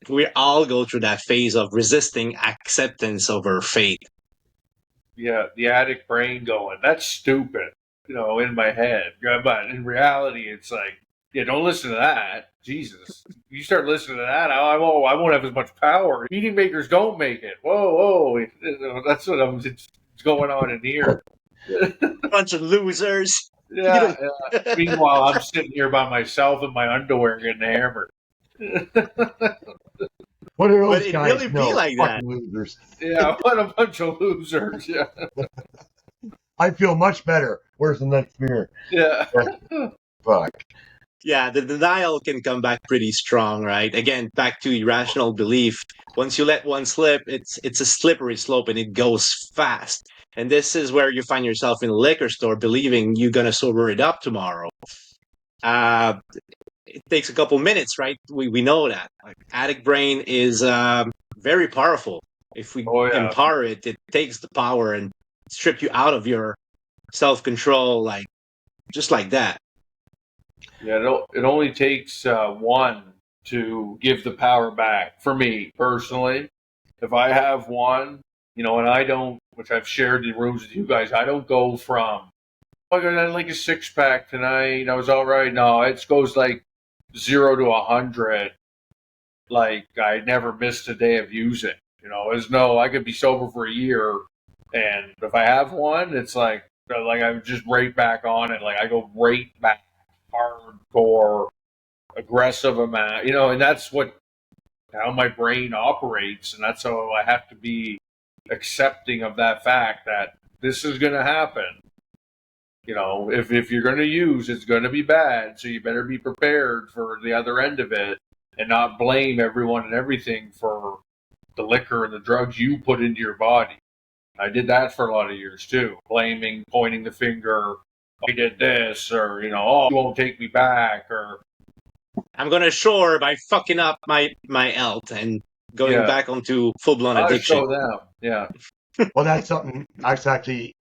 we all go through that phase of resisting acceptance over faith. Yeah, the addict brain going, that's stupid, in my head. But in reality, it's like, yeah, don't listen to that. Jesus. You start listening to that, I won't have as much power. Meeting makers don't make it. Whoa. That's what it's going on in here. Bunch of losers. Yeah. Meanwhile, I'm sitting here by myself in my underwear getting hammered. What are those But it guys? really be like that. Losers. Yeah, what a bunch of losers. Yeah. I feel much better. Where's the next beer? Yeah. Fuck. Yeah, the denial can come back pretty strong, right? Again, back to irrational belief. Once you let one slip, it's a slippery slope and it goes fast. And this is where you find yourself in a liquor store believing you're going to sober it up tomorrow. It takes a couple minutes, right? We know that. Like, addict brain is very powerful. If we empower it, it takes the power and strip you out of your self-control, like just like that. Yeah, it only takes one to give the power back. For me personally, if I have one, and I don't, which I've shared in rooms with you guys, I don't go from, I got like a 6-pack tonight, I was all right. No, it goes like 0 to 100. Like I never missed a day of using. I could be sober for a year, and if I have one, it's like I'm just right back on it. Like I go right back. Hardcore, aggressive amount, and that's how my brain operates, and that's how I have to be accepting of that fact that this is going to happen. If you're going to use, it's going to be bad, so you better be prepared for the other end of it, and not blame everyone and everything for the liquor and the drugs you put into your body. I did that for a lot of years too, blaming, pointing the finger. I did this, or you won't take me back, or I'm gonna shore by fucking up my ELT and going back onto full blown addiction. Show them, yeah. Well, that's something. That's actually,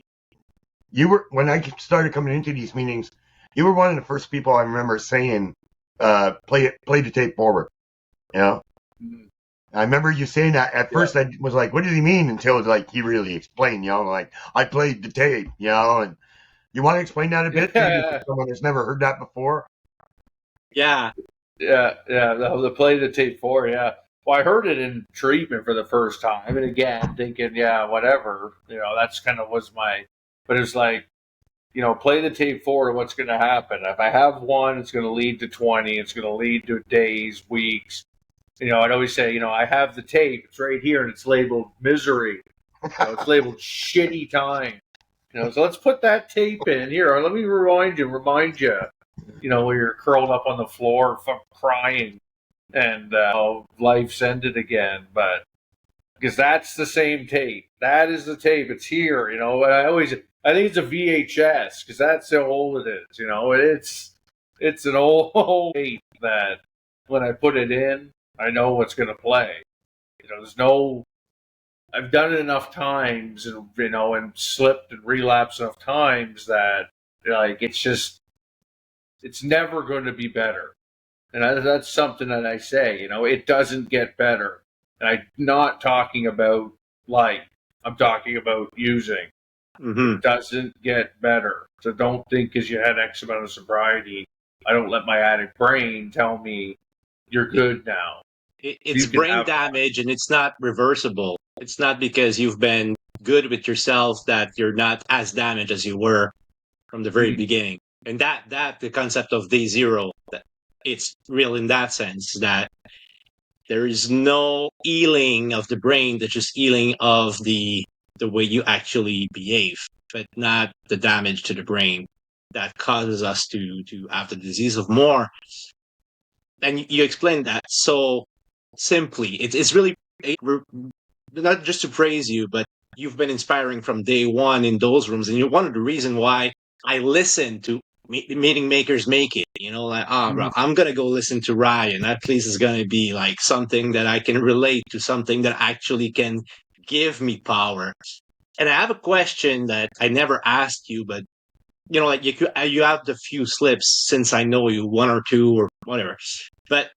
when I started coming into these meetings, you were one of the first people I remember saying, "Play the tape forward." Mm-hmm. I remember you saying that. At first, I was like, "What does he mean?" Until like he really explained. Like I played the tape, and. You want to explain that a bit to someone that's never heard that before? Yeah. The play the tape for, yeah. Well, I heard it in treatment for the first time, and again, thinking, whatever. That's kind of was my. But it's like, play the tape forward. What's going to happen? If I have one, it's going to lead to 20. It's going to lead to days, weeks. I'd always say, I have the tape. It's right here, and it's labeled misery. It's labeled shitty time. So let's put that tape in here. Let me remind you, where you're curled up on the floor, crying, and life's ended again. But because that's the same tape. That is the tape. It's here, And I think it's a VHS because that's how old it is. It's an old tape that when I put it in, I know what's going to play. There's no. I've done it enough times, and slipped and relapsed enough times that it's never going to be better. And that's something that I say. It doesn't get better. And I'm not talking about I'm talking about using. Mm-hmm. It doesn't get better. So don't think because you had X amount of sobriety, I don't let my addict brain tell me you're good now. It's brain damage, and it's not reversible. It's not because you've been good with yourself that you're not as damaged as you were from the very beginning. And that the concept of day zero, it's real in that sense that there is no healing of the brain, there's just healing of the way you actually behave, but not the damage to the brain that causes us to have the disease of more. And you explained that so simply. It's really not just to praise you, but you've been inspiring from day one in those rooms, and you're one of the reasons why I listen to Meeting Makers Make It. Bro, I'm gonna go listen to Ryan. That place is gonna be like something that I can relate to, something that actually can give me power. And I have a question that I never asked you, but you have the few slips since I know you, one or two or whatever. But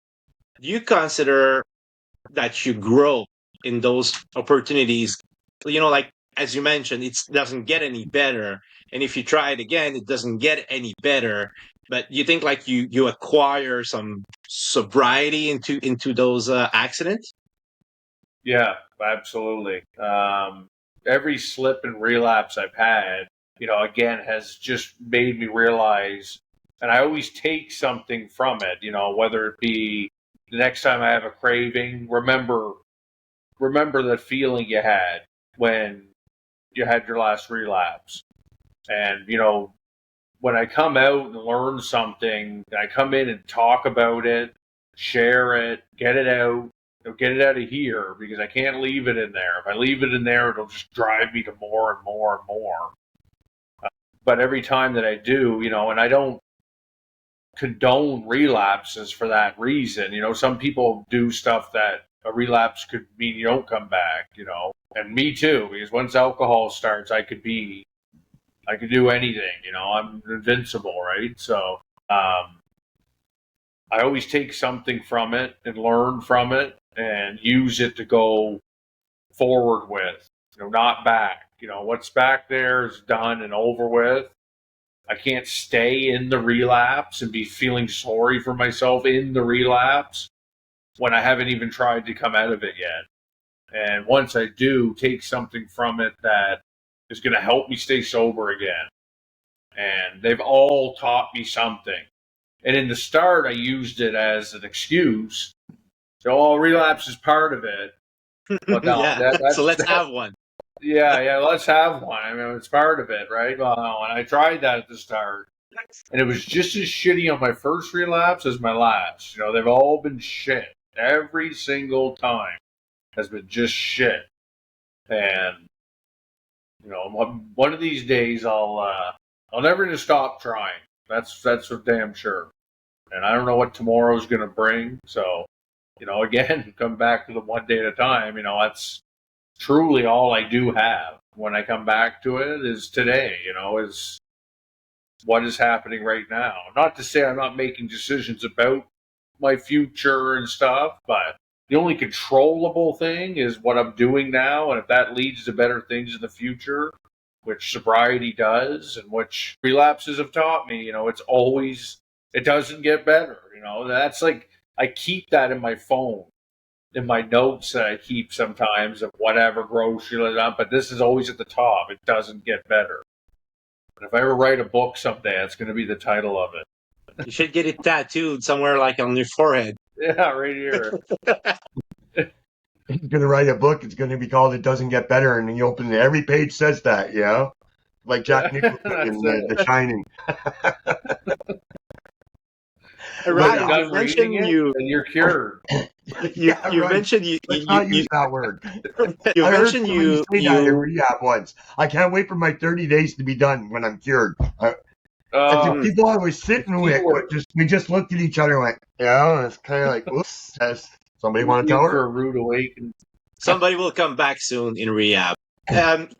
do you consider that you grow in those opportunities? As you mentioned, it doesn't get any better. And if you try it again, it doesn't get any better. But you think you acquire some sobriety into those accidents? Yeah, absolutely. Every slip and relapse I've had, again, has just made me realize, and I always take something from it, whether it be the next time I have a craving, remember the feeling you had when you had your last relapse. And, when I come out and learn something, I come in and talk about it, share it, get it out of here, because I can't leave it in there. If I leave it in there, it'll just drive me to more and more and more. But every time that I do, and I don't condone relapses for that reason. Some people do stuff that a relapse could mean you don't come back, and me too, because once alcohol starts, I could do anything, I'm invincible, right? So, I always take something from it and learn from it and use it to go forward with, not back. What's back there is done and over with. I can't stay in the relapse and be feeling sorry for myself in the relapse when I haven't even tried to come out of it yet. And once I do, take something from it that is going to help me stay sober again. And they've all taught me something. And in the start, I used it as an excuse. So, relapse is part of it. But no, so let's have one. Yeah, let's have one. I mean, it's part of it, right? Well, and I tried that at the start, and it was just as shitty on my first relapse as my last. They've all been shit. Every single time has been just shit. And, one of these days I'll never just stop trying. That's for damn sure. And I don't know what tomorrow's going to bring. So, again, come back to the one day at a time. That's truly all I do have. When I come back to it is today, is what is happening right now. Not to say I'm not making decisions about my future and stuff, but the only controllable thing is what I'm doing now. And if that leads to better things in the future, which sobriety does, and which relapses have taught me, it doesn't get better. That's I keep that in my phone, in my notes that I keep sometimes of whatever grocery list up, but this is always at the top. It doesn't get better. But if I ever write a book someday, that's going to be the title of it. You should get it tattooed somewhere like on your forehead. Yeah, right here. He's going to write a book. It's going to be called It Doesn't Get Better. And you open it, every page says that, like Jack Nicholson in The Shining. Ryan, you mentioned and you're cured. You Yeah, you right. mentioned you Let's you not you, use that word. you I heard mentioned somebody you say that in you rehab once. I can't wait for my 30 days to be done when I'm cured. And the mm, people I was The sitting with keyword. we just looked at each other and went, yeah, it's kind of like, oops. Somebody want to tell In for her? a rude awakening. somebody will come back soon in rehab.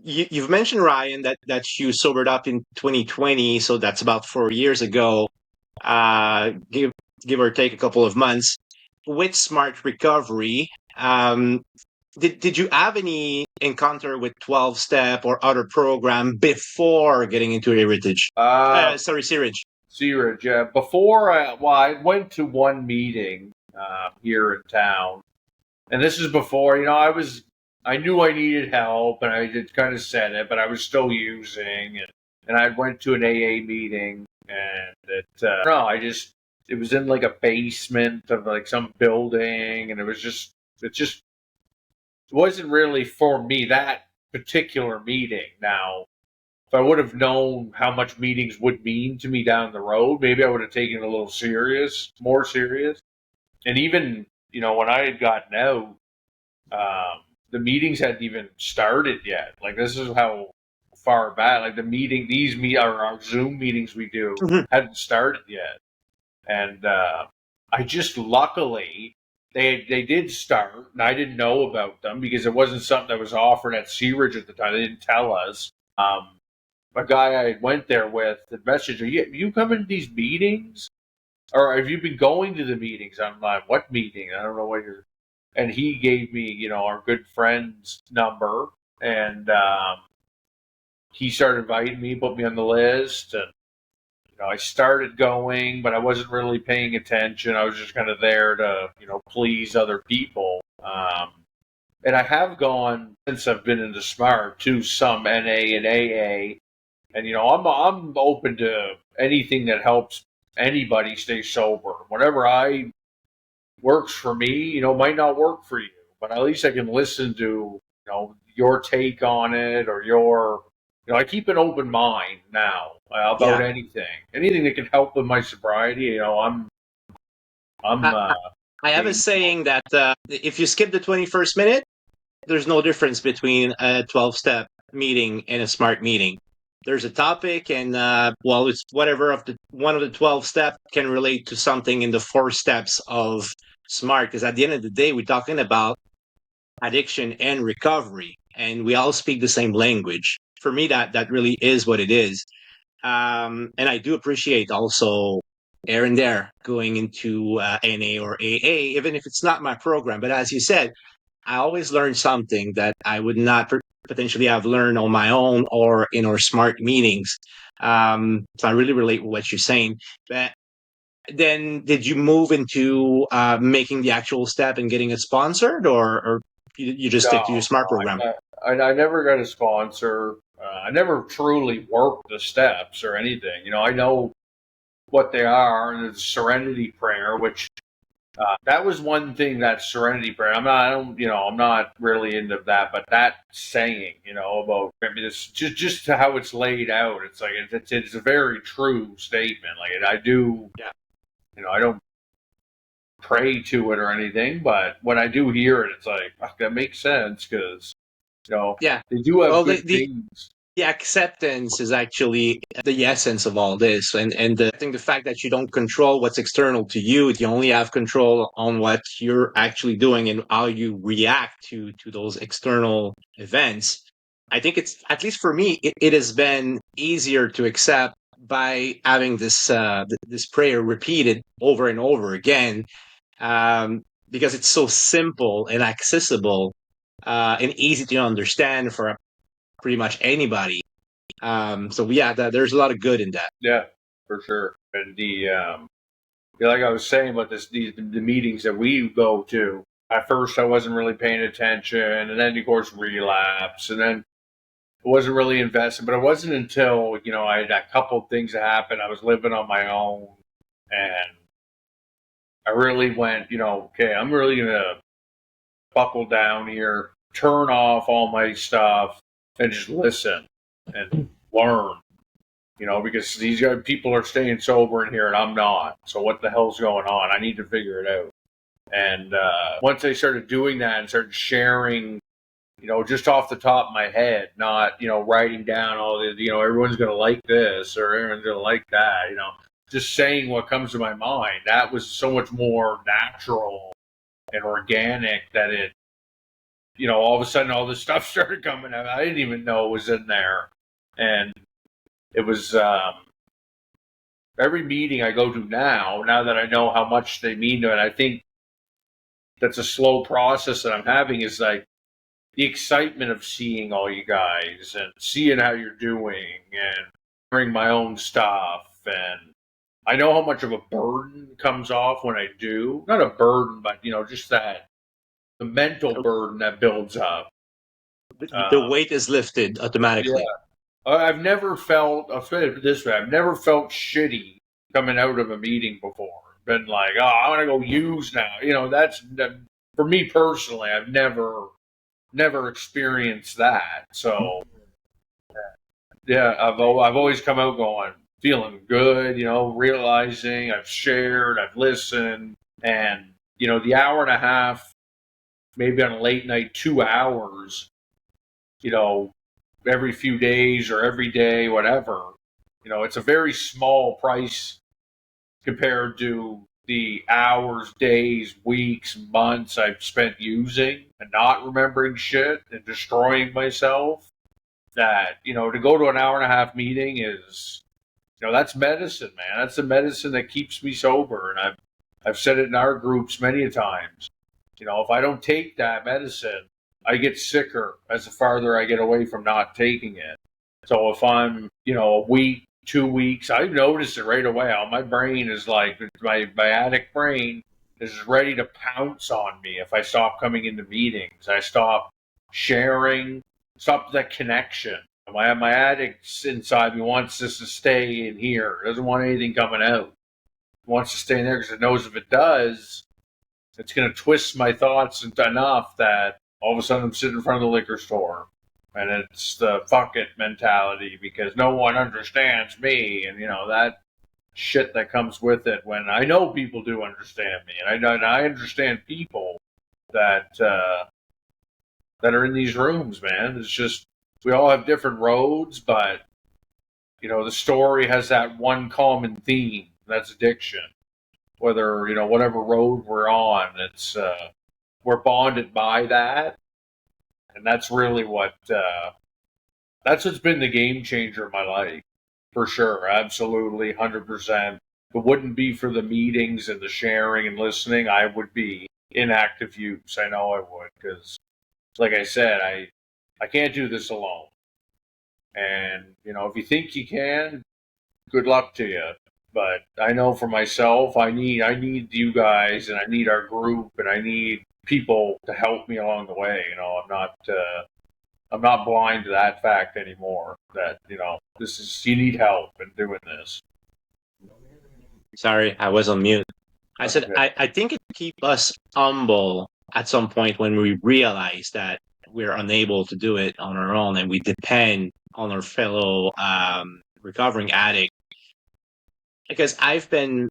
You've mentioned, Ryan, that you sobered up in 2020, so that's about 4 years ago. Give or take a couple of months. With Smart Recovery, did you have any encounter with 12 step or other program before getting into Heritage? Sorry, Searage. Searage, yeah. Before I went to one meeting here in town, and this is before, I knew I needed help, and I did kind of said it, but I was still using, and I went to an AA meeting, and no, it was in like a basement of like some building, and it just wasn't really for me, that particular meeting. Now, if I would have known how much meetings would mean to me down the road, maybe I would have taken it a little more serious. And even, when I had gotten out, the meetings hadn't even started yet. Like, this is how far back, like our Zoom meetings we do Mhm. hadn't started yet. And I just luckily, they did start, and I didn't know about them because it wasn't something that was offered at Searidge at the time. They didn't tell us. A guy I went there with the message, are you coming to these meetings? Or have you been going to the meetings? I'm like, what meeting? I don't know what you're. And he gave me, our good friend's number, and he started inviting me, put me on the list, and I started going, but I wasn't really paying attention. I was just kind of there to, please other people. And I have gone since I've been into Smart to some NA and AA, and I'm open to anything that helps anybody stay sober. Whatever I works for me, might not work for you, but at least I can listen to your take on it, or your I keep an open mind now about Yeah. anything that can help with my sobriety. I'm I, I have a game. saying that if you skip the 21st minute, there's no difference between a 12 step meeting and a smart meeting. There's a topic, and well, it's whatever of the one of the 12 steps can relate to something in the 4 steps of smart. Because at the end of the day, we're talking about addiction and recovery, and we all speak the same language. For me, that really is what it is. And I do appreciate also here and there going into NA or AA, even if it's not my program. But as you said, I always learn something that I would not potentially have learned on my own or in our smart meetings. So I really relate with what you're saying. But then, did you move into making the actual step and getting it sponsored, or you just stick to your No, smart program? I never got a sponsor. I never truly worked the steps or anything. I know what they are. And the Serenity Prayer, which that was one thing, that Serenity Prayer. I'm not really into that, but that saying, about, it's just to how it's laid out. It's like it's a very true statement. Like, I do, Yeah. I don't pray to it or anything, but when I do hear it, it's like, that makes sense, because Yeah. they do have Well, good things. the acceptance is actually the essence of all this, and I think the fact that you don't control what's external to you, you only have control on what you're actually doing and how you react to those external events. I think it's, at least for me, it has been easier to accept by having this prayer repeated over and over again, because it's so simple and accessible, and easy to understand for pretty much anybody. So yeah, there's a lot of good in that. Yeah, for sure. And like I was saying about the meetings that we go to. At first, I wasn't really paying attention, and then of course relapse, and then I wasn't really invested. But it wasn't until I had a couple of things that happened. I was living on my own, and I really went, okay, I'm really gonna buckle down here, turn off all my stuff, and just listen and learn. Because these people are staying sober in here and I'm not. So what the hell's going on? I need to figure it out. And once I started doing that and started sharing, just off the top of my head, not, writing down all the, everyone's going to like this or everyone's going to like that, just saying what comes to my mind. That was so much more natural and organic that it, all of a sudden all this stuff started coming out. I didn't even know it was in there. And it was every meeting I go to now that I know how much they mean to it, I think that's a slow process that I'm having, is like the excitement of seeing all you guys and seeing how you're doing and hearing my own stuff. And I know how much of a burden comes off when I do. Not a burden, but, just that, the mental burden that builds up. The weight is lifted automatically. Yeah. I've never felt, I'll put it this way, I've never felt shitty coming out of a meeting before. Been like, oh, I want to go use now. That's, for me personally, I've never experienced that. So, yeah, I've always come out going, feeling good, realizing I've shared, I've listened, and, the hour and a half, maybe on a late night, 2 hours, every few days or every day, whatever, it's a very small price compared to the hours, days, weeks, months I've spent using and not remembering shit and destroying myself. That, to go to an hour and a half meeting is, that's medicine, man. That's the medicine that keeps me sober. And I've said it in our groups many times. If I don't take that medicine, I get sicker as the farther I get away from not taking it. So if I'm, a week, 2 weeks, I notice it right away. My brain is like, my addict brain is ready to pounce on me if I stop coming into meetings. I stop sharing, stop that connection. My addict inside me wants this to stay in here. It doesn't want anything coming out. It wants to stay in there because it knows if it does, it's going to twist my thoughts enough that all of a sudden I'm sitting in front of the liquor store. And it's the fuck it mentality because no one understands me. And, that shit that comes with it when I know people do understand me. And I understand people that are in these rooms, man. It's just, we all have different roads, but, the story has that one common theme. That's addiction. Whether, whatever road we're on, it's, we're bonded by that. And that's really that's what's been the game changer in my life, for sure. Absolutely, 100%. If it wouldn't be for the meetings and the sharing and listening, I would be in active use. I know I would, because, like I said, I can't do this alone. And, if you think you can, good luck to you. But I know for myself, I need you guys, and I need our group, and I need people to help me along the way. I'm not blind to that fact anymore. That this is, you need help in doing this. Sorry, I was on mute. I said I think it keeps us humble at some point when we realize that we're unable to do it on our own and we depend on our fellow recovering addict. Because I've been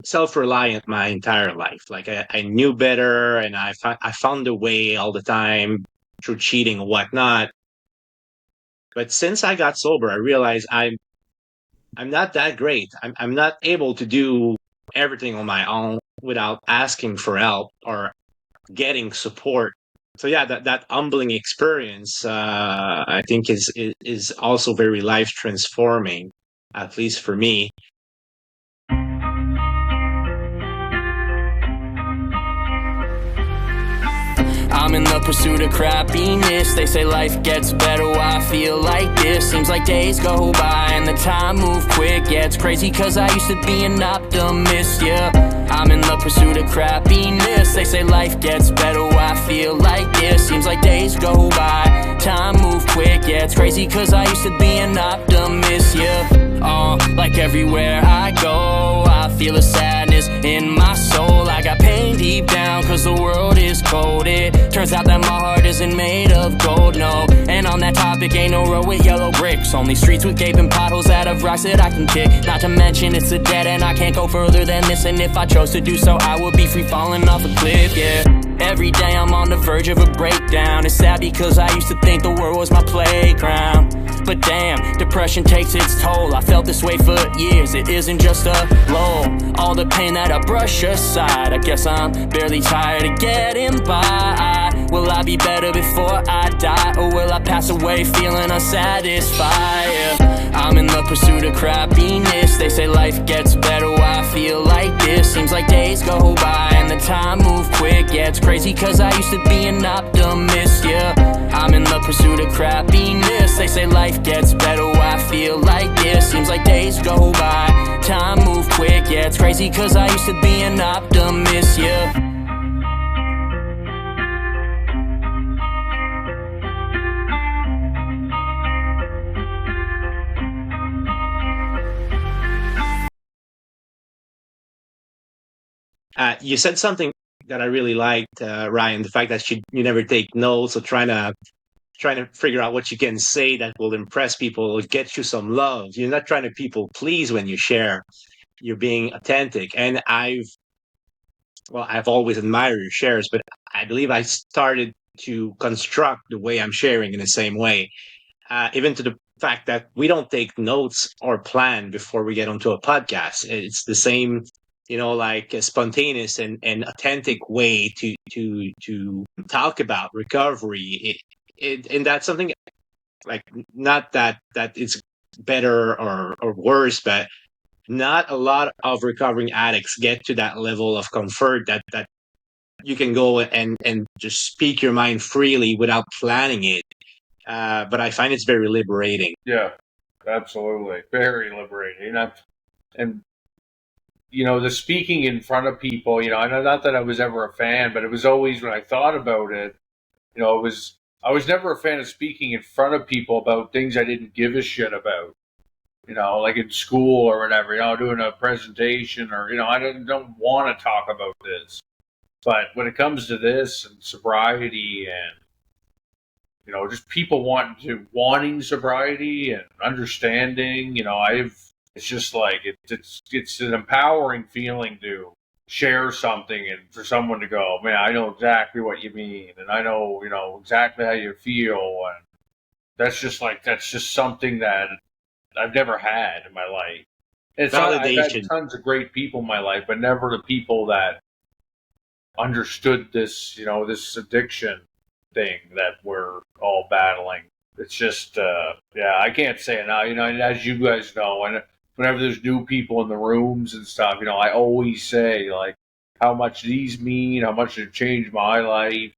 self-reliant my entire life. Like I knew better, and I found a way all the time through cheating and whatnot. But since I got sober, I realized I'm not that great. I'm not able to do everything on my own without asking for help or getting support. So yeah, that humbling experience, I think is also very life transforming, at least for me. I'm in the pursuit of crappiness. They say life gets better, why I feel like this. Seems like days go by and the time move quick. Yeah, it's crazy cause I used to be an optimist, yeah. I'm in the pursuit of crappiness. They say life gets better, why I feel like this. Seems like days go by, time move quick. Yeah, it's crazy cause I used to be an optimist, yeah. Like everywhere I go, I feel a sadness in my soul. I got pain deep down cause the world is cold. It turns out that my heart isn't made of gold, no. And on that topic, ain't no road with yellow bricks, only streets with gaping potholes out of rocks that I can kick. Not to mention it's a dead end, I can't go further than this, and if I chose to do so, I would be free falling off a cliff, yeah. Every day I'm on the verge of a breakdown. It's sad because I used to think the world was my playground, but damn, depression takes its toll. I felt this way for years, it isn't just a lull. All the pain that I brush aside, I guess I'm barely tired of getting by. Will I be better before I die, or will I pass away feeling unsatisfied? Yeah. I'm in the pursuit of crappiness. They say life gets better while I feel like this. Seems like days go by and the time move quick. Yeah, it's crazy cause I used to be an optimist, yeah. I'm in the pursuit of crappiness. They say life gets better while I feel like this. Seems like days go by, time move quick. Yeah, it's crazy cause I used to be an optimist, yeah. You said something that I really liked, Ryan. The fact that you never take notes or trying to figure out what you can say that will impress people or get you some love. You're not trying to people please when you share. You're being authentic, and I've always admired your shares, but I believe I started to construct the way I'm sharing in the same way, even to the fact that we don't take notes or plan before we get onto a podcast. It's the same, like a spontaneous and authentic way to talk about recovery. And that's something like, not that it's better or worse, but not a lot of recovering addicts get to that level of comfort that you can go and just speak your mind freely without planning it. But I find it's very liberating. Yeah, absolutely. Very liberating. And the speaking in front of people, I know, not that I was ever a fan, but it was always, when I thought about it, I was never a fan of speaking in front of people about things I didn't give a shit about. Like in school or whatever, doing a presentation or, I don't want to talk about this. But when it comes to this and sobriety and, just people wanting sobriety and understanding, it's just like, it's an empowering feeling to share something and for someone to go, man, I know exactly what you mean. And I know, exactly how you feel. And that's just something that I've never had in my life. I've had tons of great people in my life, but never the people that understood this, this addiction thing that we're all battling. It's just, I can't say it now. And as you guys know, and whenever there's new people in the rooms and stuff, I always say, like, how much these mean, how much they've changed my life,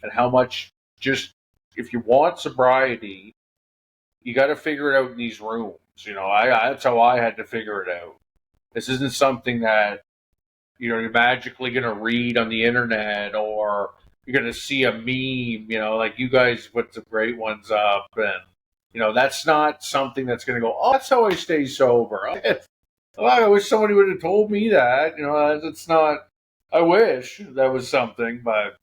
and how much just, if you want sobriety, you got to figure it out in these rooms. That's how I had to figure it out. This isn't something that, you're magically going to read on the internet, or you're going to see a meme, like you guys put some great ones up. And, that's not something that's going to go, oh, that's how I stay sober. I wish somebody would have told me that. It's not, I wish that was something, but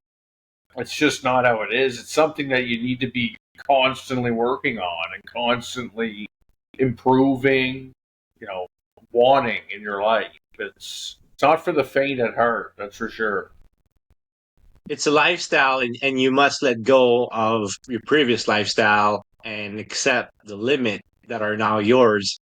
it's just not how it is. It's something that you need to be constantly working on and constantly improving, wanting in your life. It's not for the faint at heart, that's for sure. It's a lifestyle, and you must let go of your previous lifestyle and accept the limit that are now yours.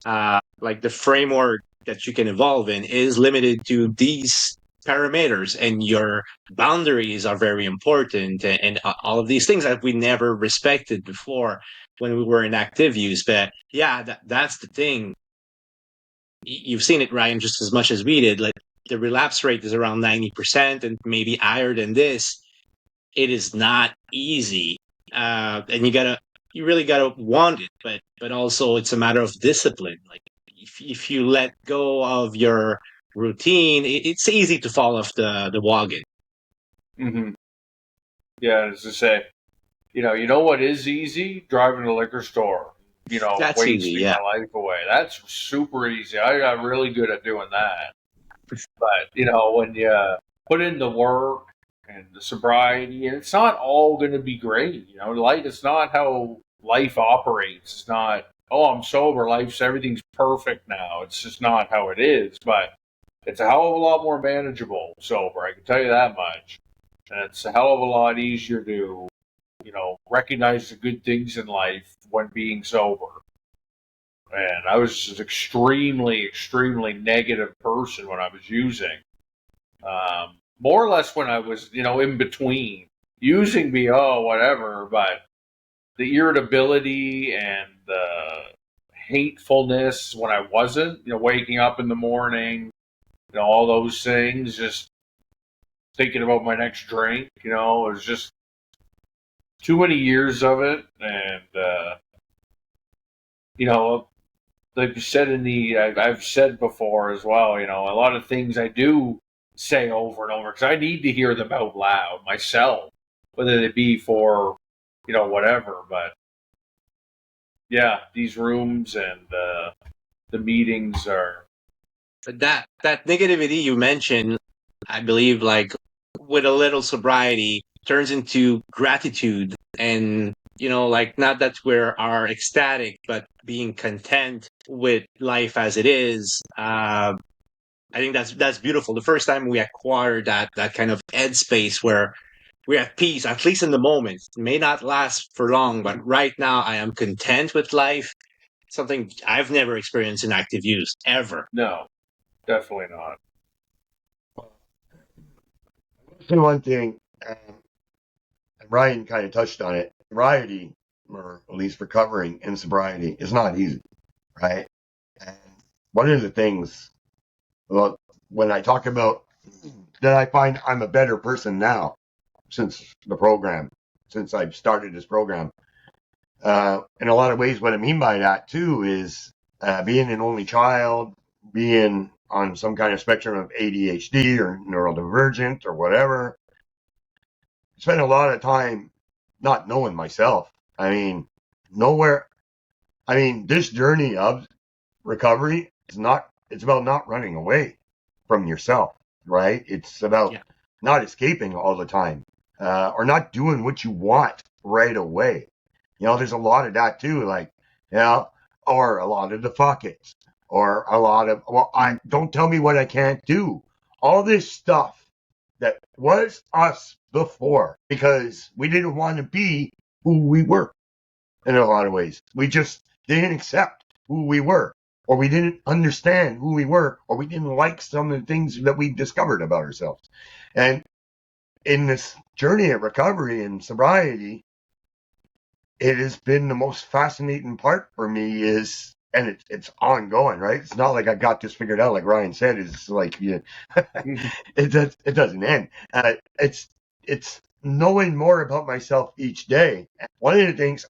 Like the framework that you can evolve in is limited to these parameters, and your boundaries are very important, and all of these things that we never respected before when we were in active use. But yeah, that's the thing. You've seen it, Ryan, just as much as we did. Like, the relapse rate is around 90% and maybe higher than this. It is not easy. And you really gotta want it, but also it's a matter of discipline. Like, if you let go of your routine, it's easy to fall off the wagon. Mm-hmm. Yeah, as I say, you know what is easy? Driving to the liquor store. That's wasting easy, yeah. my life away. That's super easy. I got really good at doing that. But, when you put in the work and the sobriety, and it's not all going to be great. You know, it's not how life operates. It's not, oh, I'm sober, everything's perfect now. It's just not how it is, but it's a hell of a lot more manageable sober, I can tell you that much. And it's a hell of a lot easier to, recognize the good things in life when being sober. And I was just an extremely, extremely negative person when I was using. More or less when I was, in between. Using me, whatever, but the irritability and the hatefulness when I wasn't, waking up in the morning, all those things, just thinking about my next drink, it was just too many years of it. And, like you said I've said before as well, a lot of things I do say over and over because I need to hear them out loud myself, whether they be for, whatever. But yeah, these rooms and the meetings are. But that negativity you mentioned, I believe, like with a little sobriety, turns into gratitude, and like not that we are ecstatic, but being content with life as it is. I think that's beautiful. The first time we acquire that kind of headspace where we're at peace, at least in the moment. It may not last for long, but right now I am content with life. Something I've never experienced in active use ever. No, definitely not. Say one thing, and Ryan kind of touched on it. Sobriety, or at least recovering in sobriety, is not easy, right? And one of the things, well, when I talk about that, I find I'm a better person now since I've started this program. In a lot of ways, what I mean by that too is being an only child, being on some kind of spectrum of ADHD or neurodivergent or whatever. I spent a lot of time not knowing myself. This journey of recovery it's about not running away from yourself, right? It's about not escaping all the time, or not doing what you want right away. There's a lot of that too, or a lot of the fuck it's, or a lot of, don't tell me what I can't do. All this stuff that was us before, because we didn't want to be who we were in a lot of ways. We just didn't accept who we were, or we didn't understand who we were, or we didn't like some of the things that we discovered about ourselves. And in this journey of recovery and sobriety, it has been the most fascinating part for me and it's ongoing, right? It's not like I got this figured out, like Ryan said. It's like, it doesn't end. It's knowing more about myself each day. One of the things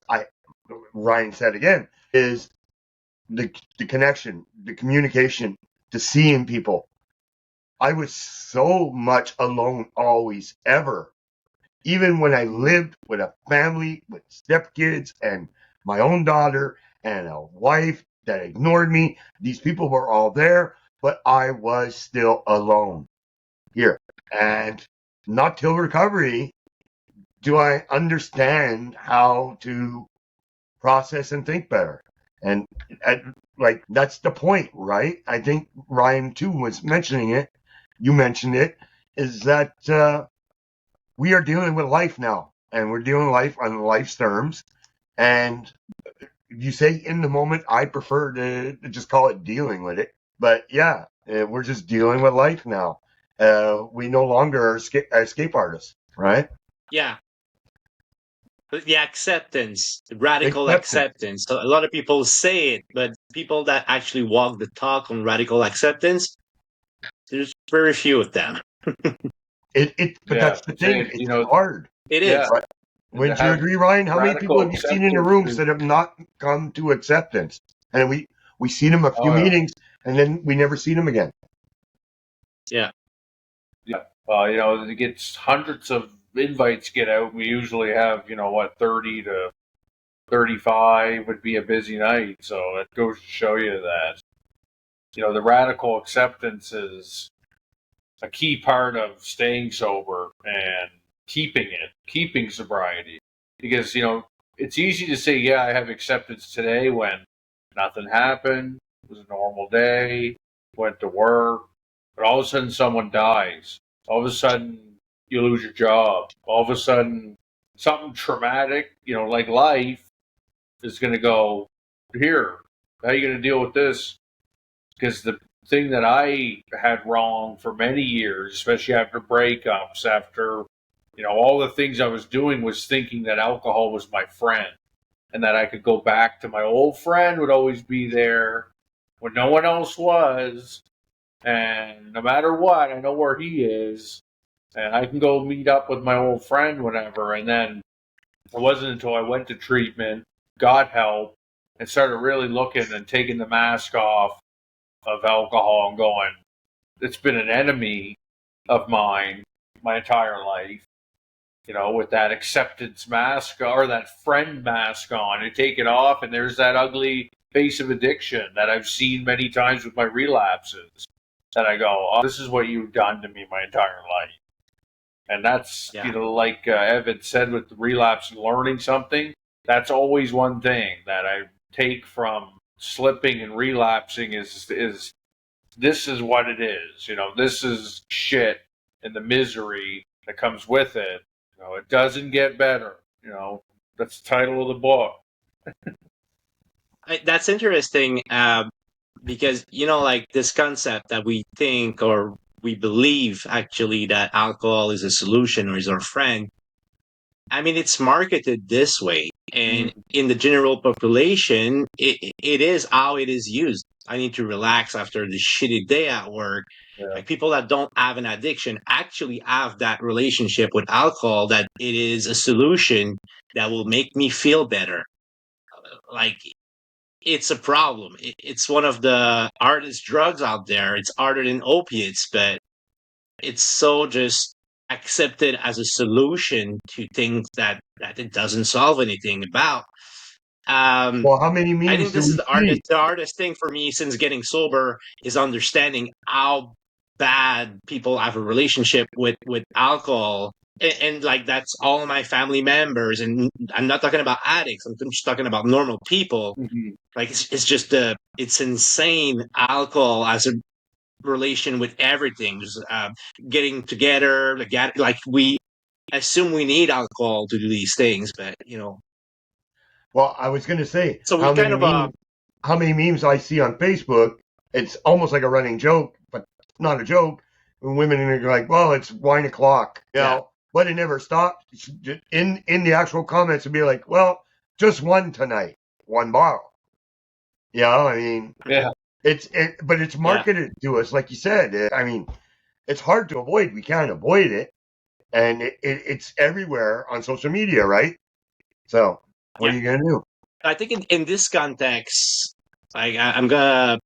Ryan said again is the connection, the communication, the seeing people. I was so much alone always, ever. Even when I lived with a family, with stepkids and my own daughter and a wife that ignored me, these people were all there, but I was still alone here. And not till recovery do I understand how to process and think better. And that's the point, right? I think Ryan too was mentioning it. You mentioned it, is that we are dealing with life now, and we're dealing with life on life's terms. And you say in the moment, I prefer to just call it dealing with it. But yeah, we're just dealing with life now. We no longer are escape artists, right? Yeah. The acceptance, the radical acceptance. So a lot of people say it, but people that actually walk the talk on radical acceptance, there's very few of them. But that's the thing. It's hard. It is. Right? Wouldn't you agree, Ryan? How many people have you seen in the rooms that have not come to acceptance? And we see them a few meetings, and then we never see them again. Yeah. Yeah. Well, it gets hundreds of invites get out. We usually have, 30 to 35 would be a busy night. So it goes to show you that, the radical acceptance is a key part of staying sober. And keeping sobriety. Because, it's easy to say, yeah, I have acceptance today when nothing happened, it was a normal day, went to work, but all of a sudden someone dies. All of a sudden you lose your job. All of a sudden something traumatic, like life, is going to go, here, how are you going to deal with this? Because the thing that I had wrong for many years, especially after breakups, after all the things I was doing, was thinking that alcohol was my friend and that I could go back to my old friend, would always be there when no one else was. And no matter what, I know where he is and I can go meet up with my old friend whenever. And then it wasn't until I went to treatment, got help, and started really looking and taking the mask off of alcohol and going, it's been an enemy of mine my entire life. With that acceptance mask or that friend mask on, and take it off, and there's that ugly face of addiction that I've seen many times with my relapses. That I go, oh, this is what you've done to me my entire life. And that's, like Evan said, with the relapse and learning something, that's always one thing that I take from slipping and relapsing is this is what it is. This is shit and the misery that comes with it. It doesn't get better. That's the title of the book. That's interesting because, like this concept that we think or we believe actually that alcohol is a solution or is our friend. I mean, it's marketed this way. And in the general population, it is how it is used. I need to relax after the shitty day at work. Yeah. Like people that don't have an addiction actually have that relationship with alcohol, that it is a solution that will make me feel better. Like it's a problem. It's one of the hardest drugs out there. It's harder than opiates, but it's so just accepted as a solution to things that it doesn't solve anything about. Well, how many memes I think this do is we see? the hardest thing for me since getting sober is understanding how bad people have a relationship with alcohol. And like that's all my family members, and I'm not talking about addicts. I'm just talking about normal people. Mm-hmm. Like it's just it's insane. Alcohol as a relation with everything, just getting together, like we assume we need alcohol to do these things, but Well, I was going to say, so we kind of how many memes I see on Facebook, it's almost like a running joke, but not a joke. When women are like, well, it's wine o'clock, but it never stopped. In the actual comments, it'd be like, well, just one tonight, one bottle. I mean, Yeah. But it's marketed to us, like you said. I mean, it's hard to avoid. We can't avoid it, and it's everywhere on social media, right? So, what are you gonna do? I think in this context, like I'm gonna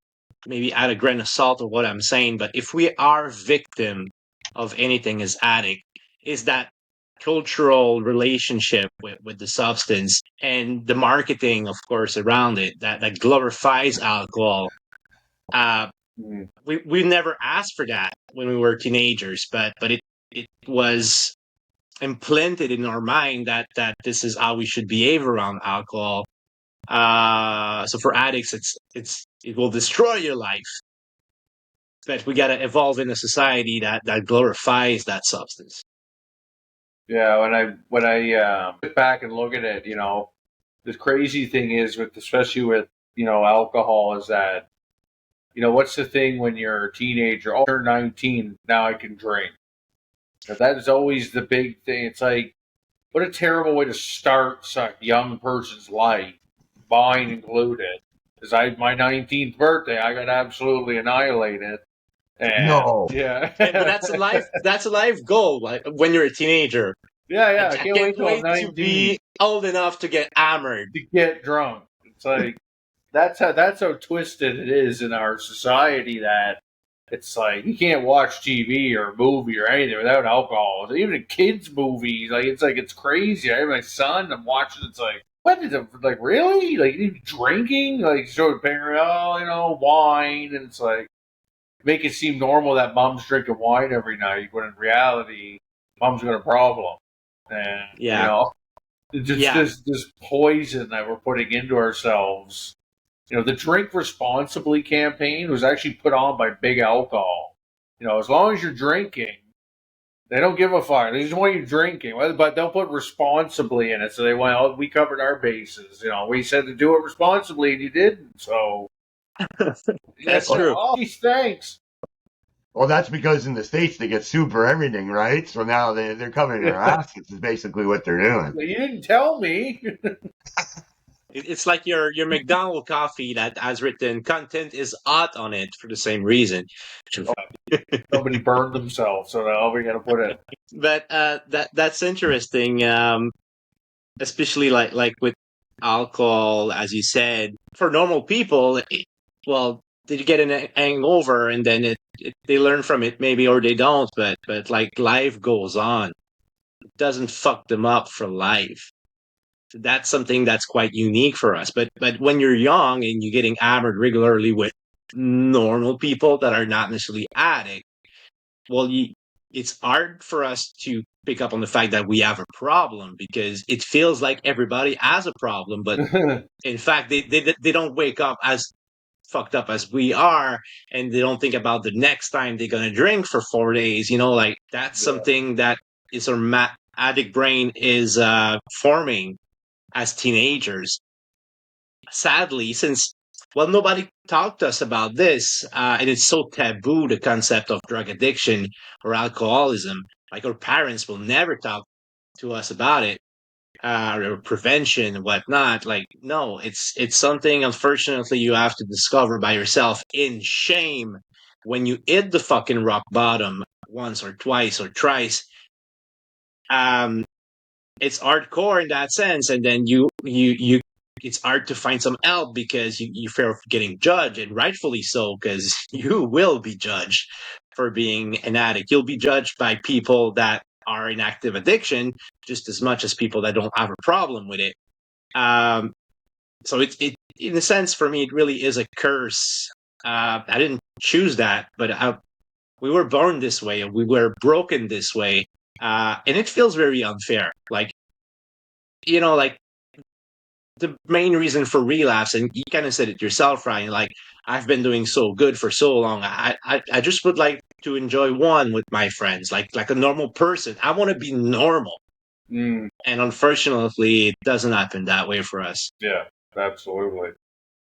maybe add a grain of salt of what I'm saying, but if we are victim of anything as addict, is that cultural relationship with the substance and the marketing, of course, around it that glorifies alcohol. We never asked for that when we were teenagers, but it was implanted in our mind that this is how we should behave around alcohol. So for addicts, it will destroy your life. But we gotta evolve in a society that glorifies that substance. Yeah, when I sit back and look at it, the crazy thing is especially with alcohol is that what's the thing when you're a teenager? Oh, you're 19, now I can drink. That is always the big thing. It's like, what a terrible way to start a young person's life, mine included. Because my 19th birthday, I got absolutely annihilated. And, No. Yeah. But that's a life goal. Like when you're a teenager. Yeah. I can't wait to be old enough to get hammered, to get drunk. It's like that's how twisted it is in our society that it's like you can't watch TV or a movie or anything without alcohol. Even in kids' movies, it's crazy. I have my son. I'm watching. It's like, what is it? Like, really? Like, you drinking? Like, show the parent, wine, and it's like make it seem normal that mom's drinking wine every night, when in reality, mom's got a problem. and Yeah. just Yeah. this poison that we're putting into ourselves. The Drink Responsibly campaign was actually put on by Big Alcohol. As long as you're drinking, they don't give a fuck. They just want you drinking, but they'll put responsibly in it. So we covered our bases. We said to do it responsibly, and you didn't. So That's true. Oh, geez, thanks. Well, that's because in the States they get sued for everything, right? So now they're covering their asses is basically what they're doing. You didn't tell me. It's like your McDonald's coffee that has written content is hot on it for the same reason. Somebody burned themselves, so now we got to put it. But that's interesting, especially like with alcohol, as you said. For normal people, they get an hangover and then they learn from it, maybe, or they don't. But like life goes on, it doesn't fuck them up for life. That's something that's quite unique for us. But when you're young and you're getting hammered regularly with normal people that are not necessarily addicts, it's hard for us to pick up on the fact that we have a problem because it feels like everybody has a problem. But in fact, they don't wake up as fucked up as we are, and they don't think about the next time they're gonna drink for 4 days. Like that's something that is our addict brain is forming as teenagers. Sadly, since nobody talked to us about this, and it's so taboo, the concept of drug addiction or alcoholism. Like our parents will never talk to us about it, or prevention and whatnot. Like, no, it's something, unfortunately, you have to discover by yourself in shame when you hit the fucking rock bottom once or twice or thrice. It's hardcore in that sense, and then you it's hard to find some help because you fear of getting judged, and rightfully so, because you will be judged for being an addict. You'll be judged by people that are in active addiction just as much as people that don't have a problem with it. So it in a sense, for me, it really is a curse. I didn't choose that, but we were born this way, and we were broken this way. And it feels very unfair. Like, like the main reason for relapse, and you kind of said it yourself, Ryan, like, I've been doing so good for so long. I just would like to enjoy one with my friends, like a normal person. I want to be normal. And unfortunately, it doesn't happen that way for us. Yeah, absolutely.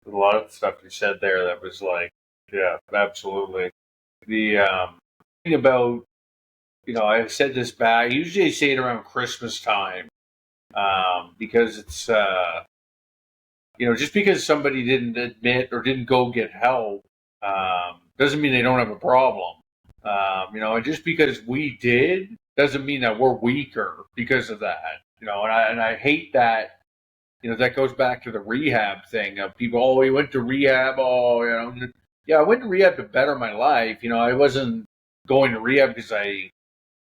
There's a lot of stuff you said there that was like, yeah, absolutely. The thing about, I've said this back, usually I say it around Christmas time, because it's, just because somebody didn't admit or didn't go get help, doesn't mean they don't have a problem. And just because we did doesn't mean that we're weaker because of that. And I hate that. That goes back to the rehab thing of people. Oh, we went to rehab. Oh, yeah, I went to rehab to better my life. I wasn't going to rehab because I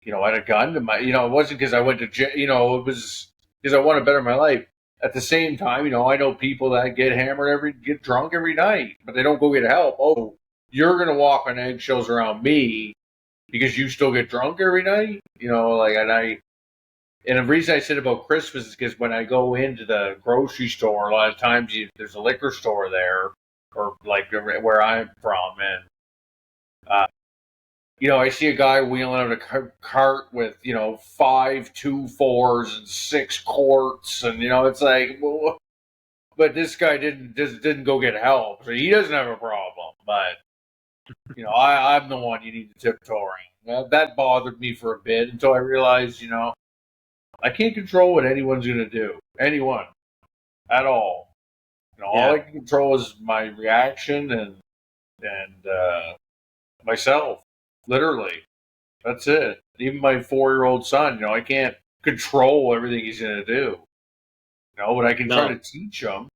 had a gun to my. It wasn't because I went to jail. It was because I want to better my life. At the same time, I know people that get drunk every night, but they don't go get help. Oh, you're gonna walk on eggshells around me because you still get drunk every night. And the reason I said about Christmas is because when I go into the grocery store, a lot of times there's a liquor store there, or like where I'm from, and I see a guy wheeling out a cart with 5 2-4s and 6 quarts, and it's like, well, but this guy didn't go get help, so he doesn't have a problem. But I'm the one you need to tiptoe around. That bothered me for a bit until I realized, I can't control what anyone's going to do. Anyone. At all. All I can control is my reaction and myself. Literally. That's it. Even my 4-year-old son, I can't control everything he's going to do. But I can try to teach him,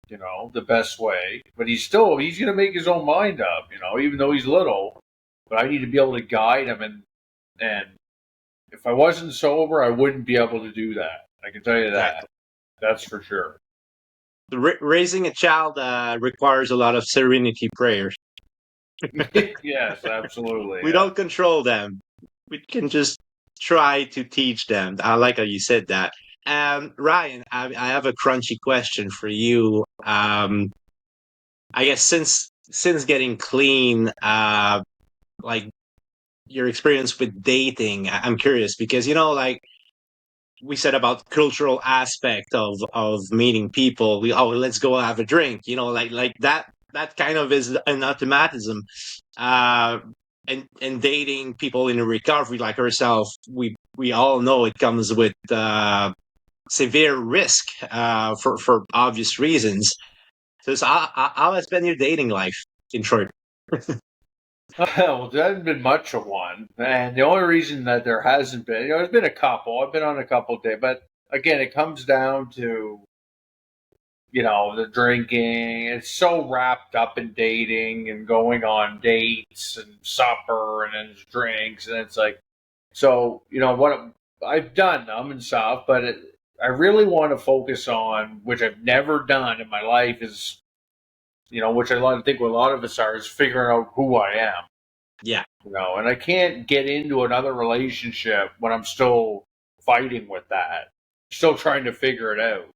the best way. But he's going to make his own mind up, even though he's little. But I need to be able to guide him, and if I wasn't sober, I wouldn't be able to do that. I can tell you that. That's for sure. Raising a child requires a lot of serenity prayers. Yes, absolutely. We don't control them. We can just try to teach them. I like how you said that. Ryan, I have a crunchy question for you. I guess since getting clean, like your experience with dating, I'm curious because like we said about cultural aspect of meeting people. Let's go have a drink. Like that kind of is an automatism. Uh, and dating people in recovery like herself, we all know it comes with severe risk for obvious reasons. So how has been your dating life in short? Well, there hasn't been much of one, and the only reason that there hasn't been, there's been a couple. I've been on a couple days, but again, it comes down to the drinking. It's so wrapped up in dating and going on dates and supper and then there's drinks, and it's like, so what I've done them and stuff, but I really want to focus on, which I've never done in my life, is which I think what a lot of us are, is figuring out who I am. Yeah. And I can't get into another relationship when I'm still fighting with that, still trying to figure it out.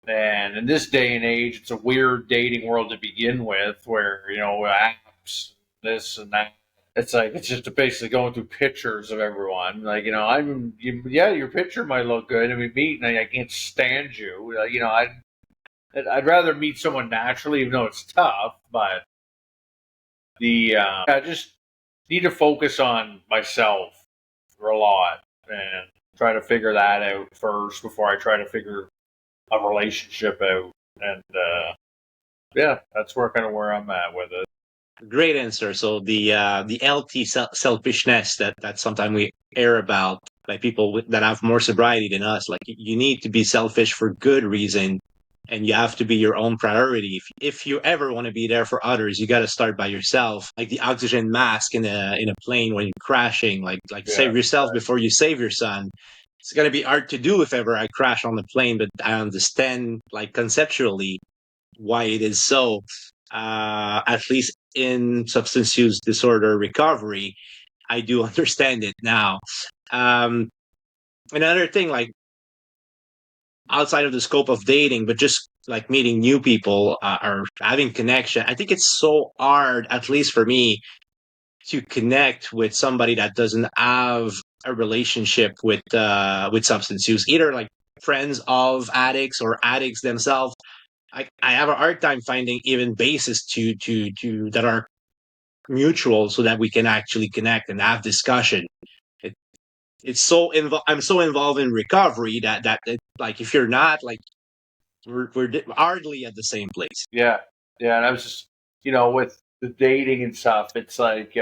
And in this day and age, it's a weird dating world to begin with, where apps, this and that. It's like it's just basically going through pictures of everyone. Like your picture might look good, and we meet, and I can't stand you. I'd rather meet someone naturally, even though it's tough. But I just need to focus on myself for a lot and try to figure that out first before I try to figure a relationship out. And that's where I'm at with it. Great answer. So the LT selfishness that sometimes we hear about by people that have more sobriety than us, like you need to be selfish for good reason, and you have to be your own priority. If you ever want to be there for others, you got to start by yourself. Like the oxygen mask in a plane when you're crashing. Like save yourself before you save your son. It's gonna be hard to do if ever I crash on the plane, but I understand like conceptually why it is so. At least in substance use disorder recovery, I do understand it now. Another thing, like outside of the scope of dating, but just like meeting new people or having connection, I think it's so hard, at least for me, to connect with somebody that doesn't have a relationship with substance use, either like friends of addicts or addicts themselves. I have a hard time finding even bases to that are mutual so that we can actually connect and have discussion. It's so I'm so involved in recovery that like if you're not, like we're hardly at the same place. Yeah, and I was just with the dating and stuff, it's like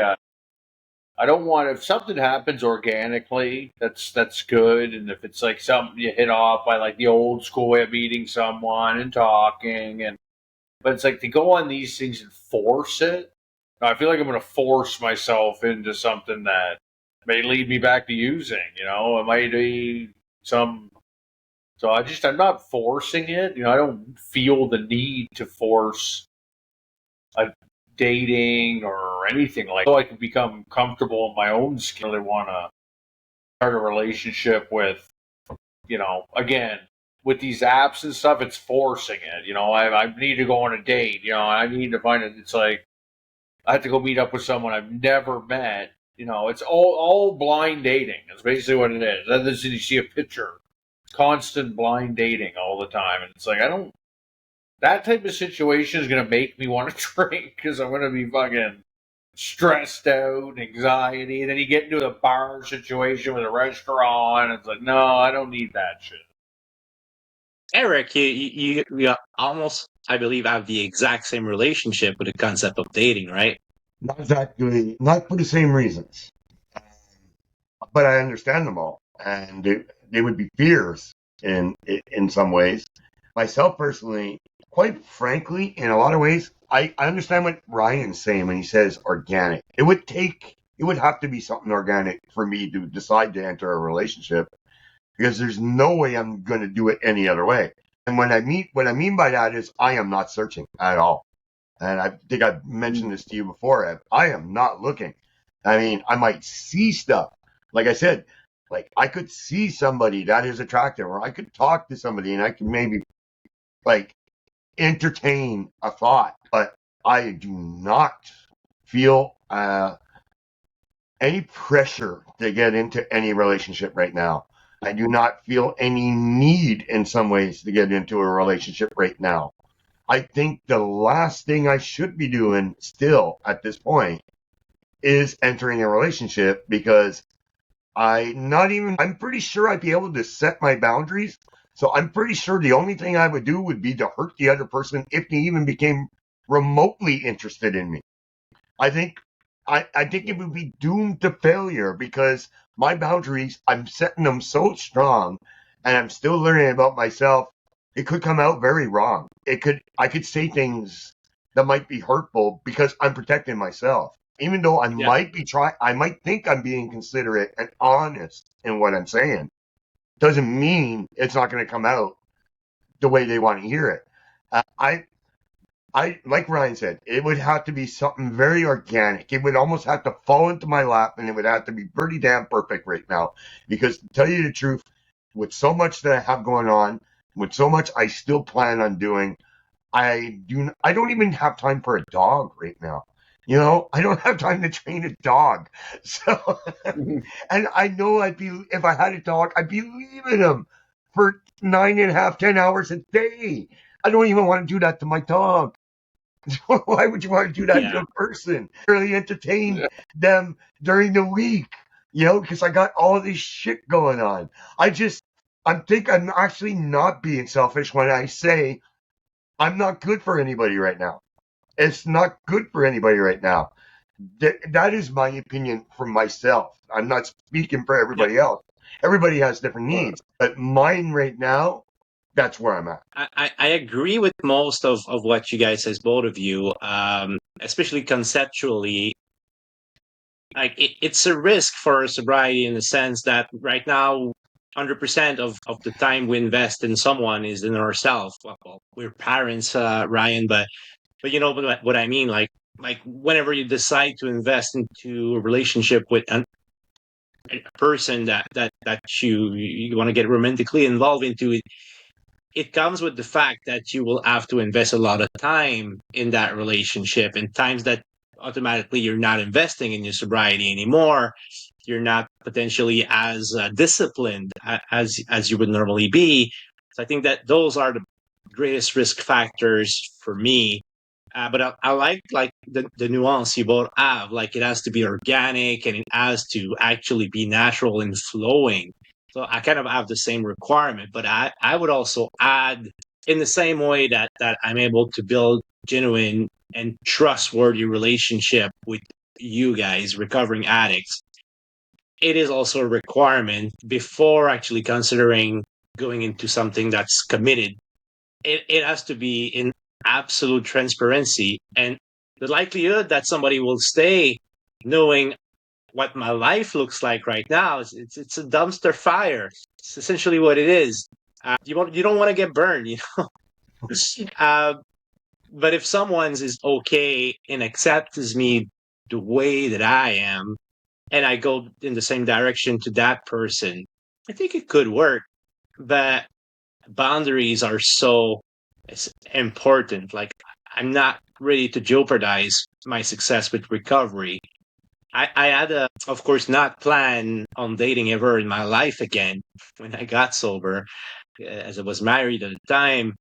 I don't want, if something happens organically, that's good, and if it's like something you hit off by like the old school way of meeting someone and talking, but it's like to go on these things and force it. I feel like I'm going to force myself into something that may lead me back to using. It might be some. So I'm not forcing it. I don't feel the need to force a dating or anything like that. So I can become comfortable in my own skin. I really want to start a relationship with, again, with these apps and stuff, it's forcing it. I need to go on a date. I need to find it. It's like I have to go meet up with someone I've never met. It's all blind dating. It's basically what it is. Other than you see a picture, constant blind dating all the time, and it's like that type of situation is going to make me want to drink because I'm going to be fucking stressed out, anxiety. And then you get into a bar situation with a restaurant, and it's like, no, I don't need that shit. Eric, you almost, I believe, have the exact same relationship with the concept of dating, right? Not exactly, not for the same reasons, but I understand them all, and they would be fears in some ways. Myself personally, quite frankly, in a lot of ways, I understand what Ryan's saying when he says organic. It would have to be something organic for me to decide to enter a relationship, because there's no way I'm going to do it any other way. And what I mean by that is I am not searching at all. And I think I've mentioned this to you before. I am not looking. I mean, I might see stuff. Like I said, Like, I could see somebody that is attractive, or I could talk to somebody and I could maybe, like, entertain a thought, but I do not feel any pressure to get into any relationship right now. I do not feel any need in some ways to get into a relationship right now. I think the last thing I should be doing still at this point is entering a relationship, because I'm pretty sure I'd be able to set my boundaries. So I'm pretty sure the only thing I would do would be to hurt the other person if they even became remotely interested in me. I think it would be doomed to failure, because my boundaries, I'm setting them so strong, and I'm still learning about myself. It could come out very wrong. I could say things that might be hurtful because I'm protecting myself. Even though I might think I'm being considerate and honest in what I'm saying, doesn't mean it's not going to come out the way they want to hear it. I like Ryan said, it would have to be something very organic. It would almost have to fall into my lap, and it would have to be pretty damn perfect right now. Because to tell you the truth, with so much that I have going on, with so much I still plan on doing, I don't even have time for a dog right now. You know, I don't have time to train a dog. So, and I know if I had a dog, I'd be leaving him for 9.5, 10 hours a day. I don't even want to do that to my dog. Why would you want to do that to a person? Really entertain them during the week, you know, because I got all this shit going on. I think I'm actually not being selfish when I say I'm not good for anybody right now. It's not good for anybody right now. That is my opinion for myself. I'm not speaking for everybody else. Everybody has different needs, but mine right now, that's where I'm at. I agree with most of what you guys says, both of you, especially conceptually. Like it's a risk for sobriety in the sense that right now, 100% of the time we invest in someone is in ourselves. Well, we're parents, Ryan, but you know what I mean. Like whenever you decide to invest into a relationship with a person that you want to get romantically involved into, it comes with the fact that you will have to invest a lot of time in that relationship, and times that automatically you're not investing in your sobriety anymore. You're not potentially as disciplined as you would normally be. So I think that those are the greatest risk factors for me. But I like the nuance you both have. Like it has to be organic and it has to actually be natural and flowing. So I kind of have the same requirement, but I would also add, in the same way that I'm able to build genuine and trustworthy relationship with you guys, recovering addicts, it is also a requirement before actually considering going into something that's committed. It has to be in absolute transparency, and the likelihood that somebody will stay knowing what my life looks like right now is it's a dumpster fire. It's essentially what it is. You don't want to get burned, you know. But if someone's is okay and accepts me the way that I am, and I go in the same direction to that person, I think it could work. But boundaries are so important. Like I'm not ready to jeopardize my success with recovery. I had of course, not plan on dating ever in my life again when I got sober, as I was married at the time,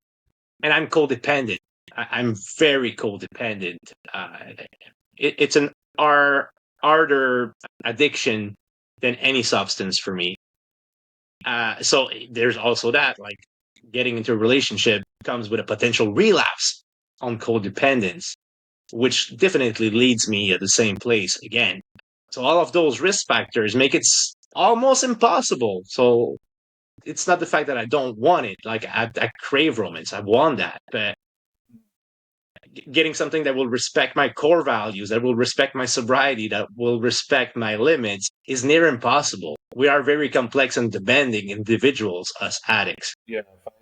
and I'm codependent. I'm very codependent. It's an harder addiction than any substance for me. So there's also that, like getting into a relationship comes with a potential relapse on codependence, which definitely leads me at the same place again. So all of those risk factors make it almost impossible. So it's not the fact that I don't want it. Like I crave romance. I want that. But getting something that will respect my core values, that will respect my sobriety, that will respect my limits is near impossible. We are very complex and demanding individuals as addicts. Yeah, if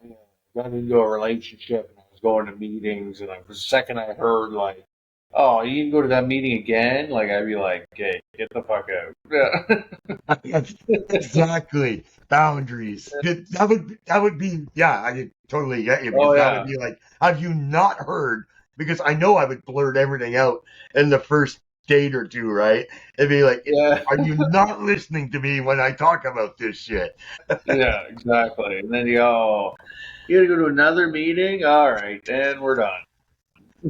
I got into a relationship and I was going to meetings, and the second I heard like oh, you can go to that meeting again? Like, I'd be like, okay, get the fuck out. Yeah. Exactly. Boundaries. That would be, yeah, I totally get you, because Oh, that yeah. would be like, have you not heard? Because I know I would blurt everything out in the first date or two, right? It'd be like, Yeah. are you not listening to me when I talk about this shit? Yeah, exactly. And then you go, you gotta go to another meeting? All right, and we're done.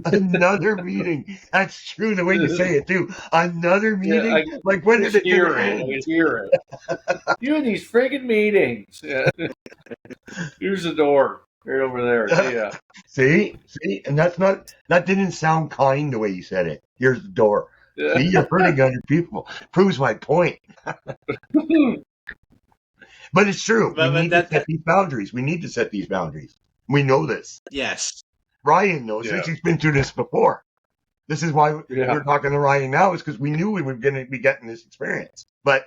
Another meeting. That's true, the way you say it too. Another Yeah, meeting? I Like, when can is it going hear to it. I end? can hear it. You in these friggin' meetings. Yeah. Here's the door. Right over there. See ya. See? And that didn't sound kind the way you said it. Here's the door. Yeah. See, you're hurting other people. Proves my point. But it's true. But We need to set these boundaries. We need to set these boundaries. We know this. yes, Ryan knows Yeah. this. He's been through this before. This is why Yeah. we're talking to Ryan now, is because we knew we were going to be getting this experience. But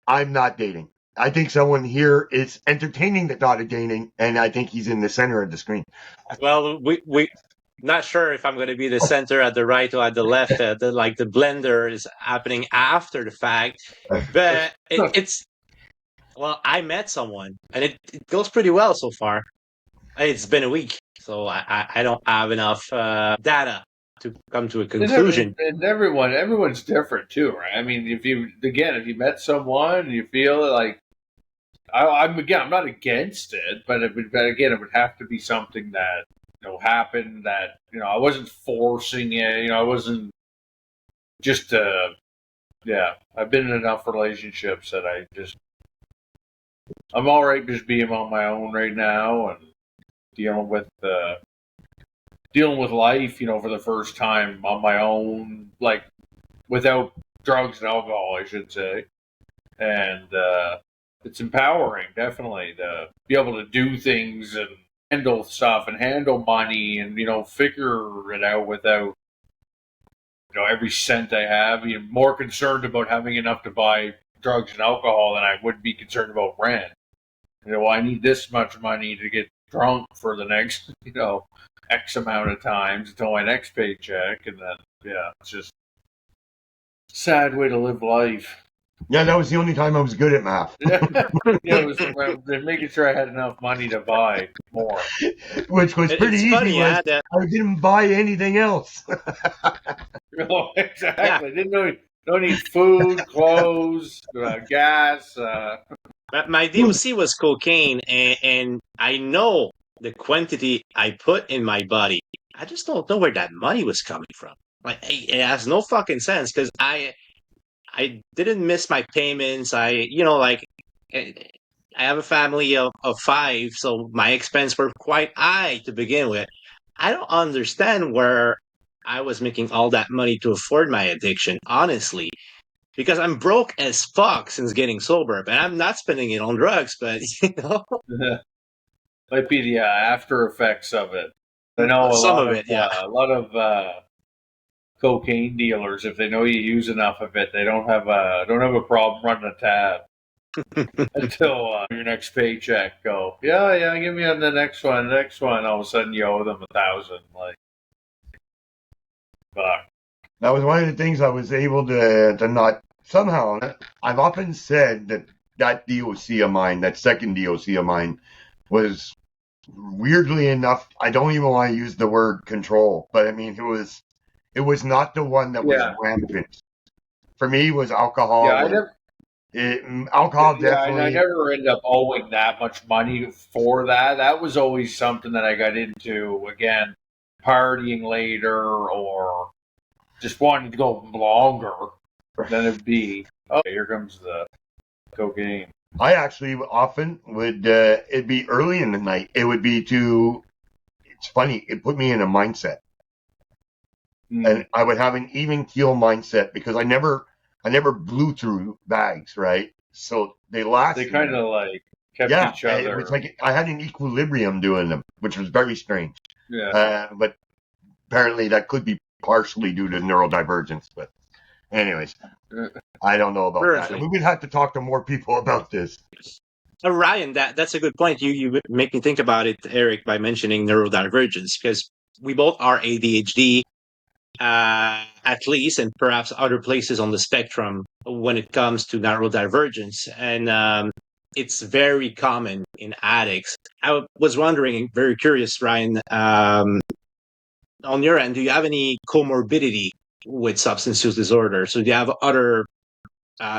I'm not dating. I think someone here is entertaining the thought of dating, and I think he's in the center of the screen. well, we not sure if I'm going to be the center at the right or at the left. The blender is happening after the fact, but it's well, I met someone, and it goes pretty well so far. It's been a week, so I don't have enough data to come to a conclusion. And everyone's different too, right? I mean, if you met someone and you feel like, I'm not against it, but it would have to be something that happened, that I wasn't forcing it. I wasn't just I've been in enough relationships that I'm all right just being on my own right now and dealing with life, for the first time on my own, like without drugs and alcohol, I should say. And it's empowering, definitely, to be able to do things and handle stuff and handle money and figure it out without every cent I have. Being more concerned about having enough to buy drugs and alcohol than I would be concerned about rent. I need this much money to get drunk for the next X amount of times until my next paycheck, and then it's just a sad way to live life. Yeah, that was the only time I was good at math. It was making sure I had enough money to buy more. Which was pretty easy. Funny, I didn't buy anything else. Exactly. Yeah. Don't need food, clothes, gas. My DOC was cocaine, and I know the quantity I put in my body. I just don't know where that money was coming from. Like, it has no fucking sense, because I didn't miss my payments. I have a family of 5, so my expenses were quite high to begin with. I don't understand where I was making all that money to afford my addiction, honestly, because I'm broke as fuck since getting sober, and I'm not spending it on drugs, but might be the after effects of it. I know a lot of cocaine dealers, if they know you use enough of it, they don't have a problem running a tab until your next paycheck. Go, yeah, give me on the next one. All of a sudden, you owe them $1,000. Like, fuck. That was one of the things I was able to not somehow. I've often said that DOC of mine, that second DOC of mine, was weirdly enough. I don't even want to use the word control, but I mean it was not the one that was rampant. For me, it was alcohol. Alcohol definitely. I never ended up owing that much money for that. That was always something that I got into, again, partying later or just wanting to go longer than it'd be. Oh, here comes the cocaine. I actually often would, it'd be early in the night. It would be it's funny, it put me in a mindset. And I would have an even keel mindset because I never blew through bags, right? So they lasted. They kind of like kept each other. It was like I had an equilibrium doing them, which was very strange. Yeah. But apparently that could be partially due to neurodivergence. But anyways, I don't know about that. We would have to talk to more people about this. Ryan, that's a good point. You make me think about it, Eric, by mentioning neurodivergence, because we both are ADHD. at least, and perhaps other places on the spectrum when it comes to neurodivergence. And it's very common in addicts. I was wondering, very curious, Ryan, on your end, do you have any comorbidity with substance use disorder? So do you have other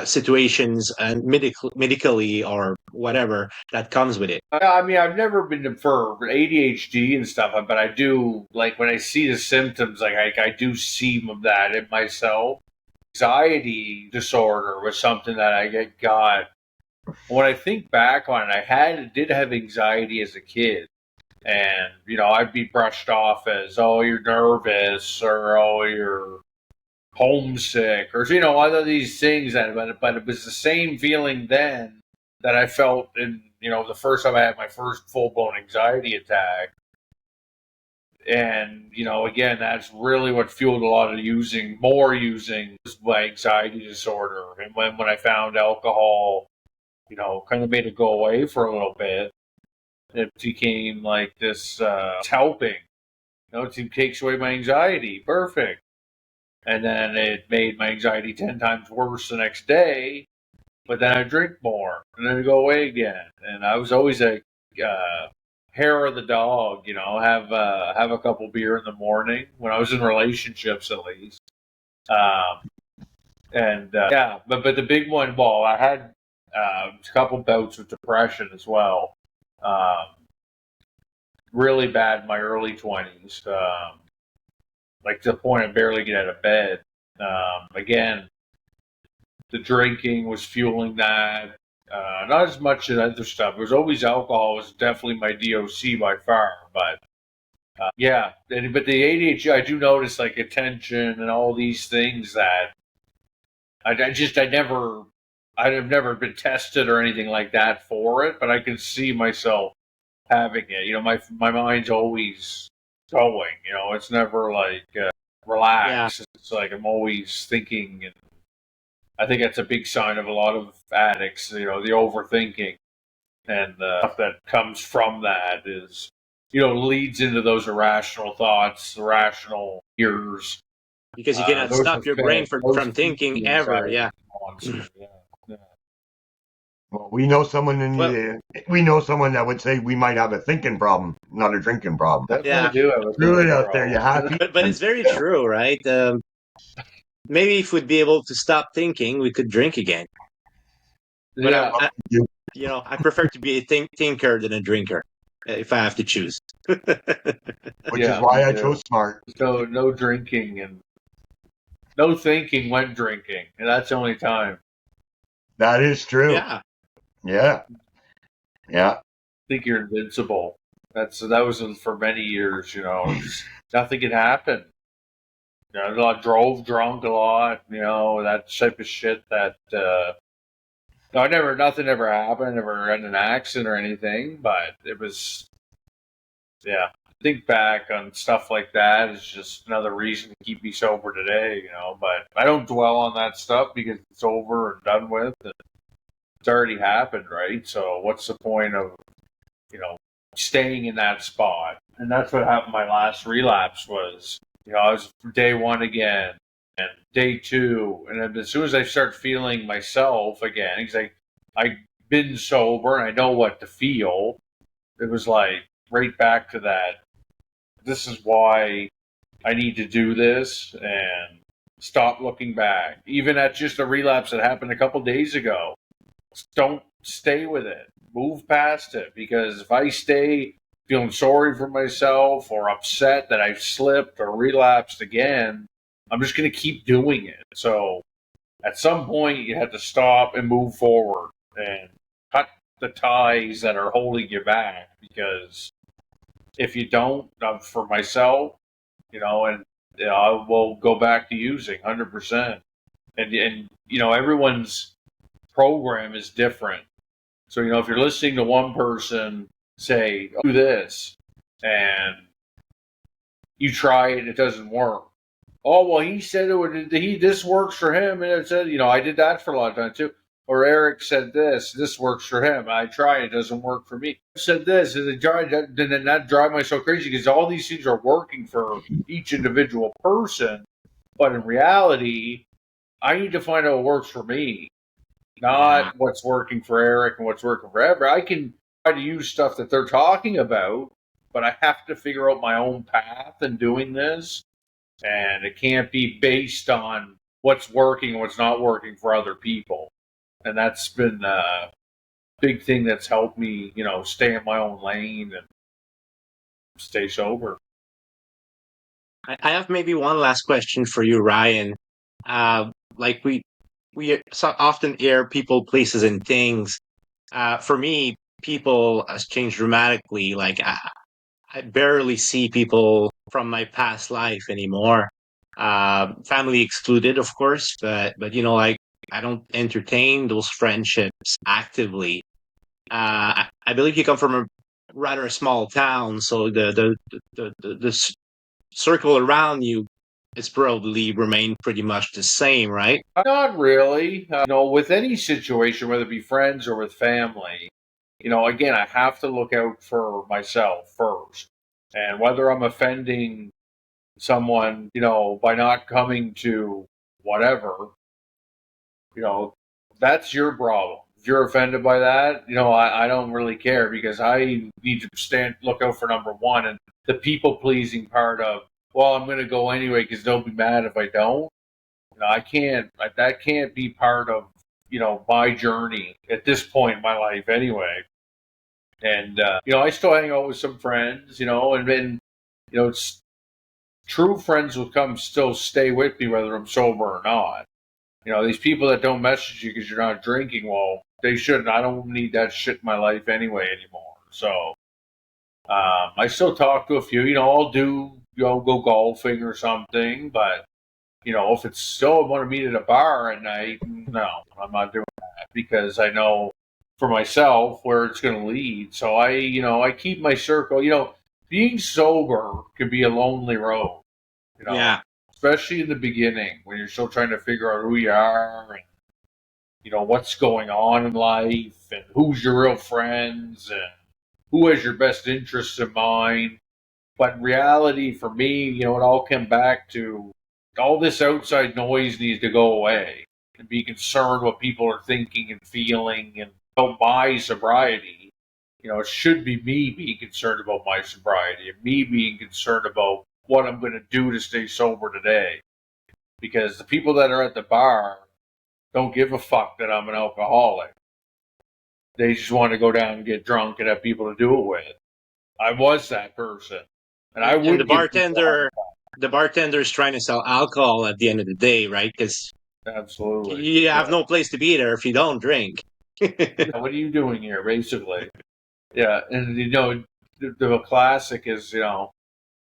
situations and medically or whatever that comes with it? I mean, I've never been for ADHD and stuff, but I do, like, when I see the symptoms, like, I do see that in myself. Anxiety disorder was something that I got. When I think back on it, I did have anxiety as a kid. And, I'd be brushed off as, oh, you're nervous, or, oh, you're homesick, or, other these things. But it was the same feeling then that I felt in, the first time I had my first full-blown anxiety attack. And, again, that's really what fueled a lot of using was my anxiety disorder. And when I found alcohol, kind of made it go away for a little bit, it became like this, it's helping. It takes away my anxiety. Perfect. And then it made my anxiety 10 times worse the next day. But then I drink more, and then it go away again. And I was always a hair of the dog, have a couple beer in the morning when I was in relationships, at least. But the big one, well, I had a couple bouts with depression as well. Really bad in my early 20s, like to the point I barely get out of bed. Again, the drinking was fueling that. Not as much as other stuff. It was always alcohol. It was definitely my DOC by far. But but the ADHD, I do notice like attention and all these things that I've never been tested or anything like that for it, but I can see myself having it. My mind's always going. It's never like relaxed. Yeah. It's like I'm always thinking, and I think that's a big sign of a lot of addicts. The overthinking and the stuff that comes from that is, leads into those irrational thoughts, irrational fears. Because you cannot stop your brain from thinking ever. Yeah. Well, we know someone that would say we might have a thinking problem, not a drinking problem. Yeah, do have a really out there. You have, but it's very true, right? Maybe if we'd be able to stop thinking, we could drink again. But I prefer to be a thinker than a drinker, if I have to choose. Which is why I chose smart. So no drinking and no thinking when drinking, and that's the only time. That is true. Yeah. I think you're invincible. That was for many years. Nothing can happen. I drunk a lot. That type of shit. That nothing ever happened. Never had an accident or anything. But it was, think back on stuff like that is just another reason to keep me sober today. But I don't dwell on that stuff because it's over and done with. And it's already happened, right? So what's the point of, staying in that spot? And that's what happened. My last relapse was, I was day one again and day two. And then as soon as I start feeling myself again, because I've been sober and I know what to feel, it was like right back to that. This is why I need to do this and stop looking back. Even at just a relapse that happened a couple days ago. Don't stay with it. Move past it, because if I stay feeling sorry for myself or upset that I've slipped or relapsed again, I'm just going to keep doing it. So at some point you have to stop and move forward and cut the ties that are holding you back, because if you don't, for myself, and I will go back to using 100%. And everyone's program is different. So, if you're listening to one person say, do this, and you try it and it doesn't work. Oh, well, he said this works for him. And it said, I did that for a lot of time too. or Eric said this works for him. I try, it doesn't work for me. Said this, and then that drive myself crazy because all these things are working for each individual person, but in reality, I need to find out what works for me, not what's working for Eric and what's working for Ever. I can try to use stuff that they're talking about, but I have to figure out my own path in doing this, and it can't be based on what's working and what's not working for other people. And that's been a big thing that's helped me, stay in my own lane and stay sober. I have maybe one last question for you, Ryan. Like we so often air people, places, and things. For me, people has changed dramatically. Like I barely see people from my past life anymore. Family excluded, of course, but like I don't entertain those friendships actively. I believe you come from a rather small town, so the circle around you is probably remained pretty much the same, right? Not really. With any situation, whether it be friends or with family, again, I have to look out for myself first. And whether I'm offending someone, by not coming to whatever, that's your problem. If you're offended by that, I don't really care because I need to look out for number one. And the people pleasing part of, well, I'm going to go anyway because they'll be mad if I don't. I can't, that can't be part of, my journey at this point in my life anyway. And, I still hang out with some friends, and then, it's true friends will still stay with me whether I'm sober or not. These people that don't message you because you're not drinking, well, they shouldn't. I don't need that shit in my life anyway anymore. So, I still talk to a few, I'll do, go golfing or something, but, if it's still I want to meet at a bar at night, no, I'm not doing that because I know for myself where it's going to lead. So I keep my circle, being sober can be a lonely road, Yeah. especially in the beginning when you're still trying to figure out who you are and, what's going on in life and who's your real friends and who has your best interests in mind. But in reality, for me, it all came back to all this outside noise needs to go away and be concerned what people are thinking and feeling and about my sobriety. It should be me being concerned about my sobriety and me being concerned about what I'm going to do to stay sober today. Because the people that are at the bar don't give a fuck that I'm an alcoholic. They just want to go down and get drunk and have people to do it with. I was that person. And the bartender is trying to sell alcohol at the end of the day, right? Because absolutely, you have no place to be there if you don't drink. What are you doing here, basically? Yeah, and the classic is I'm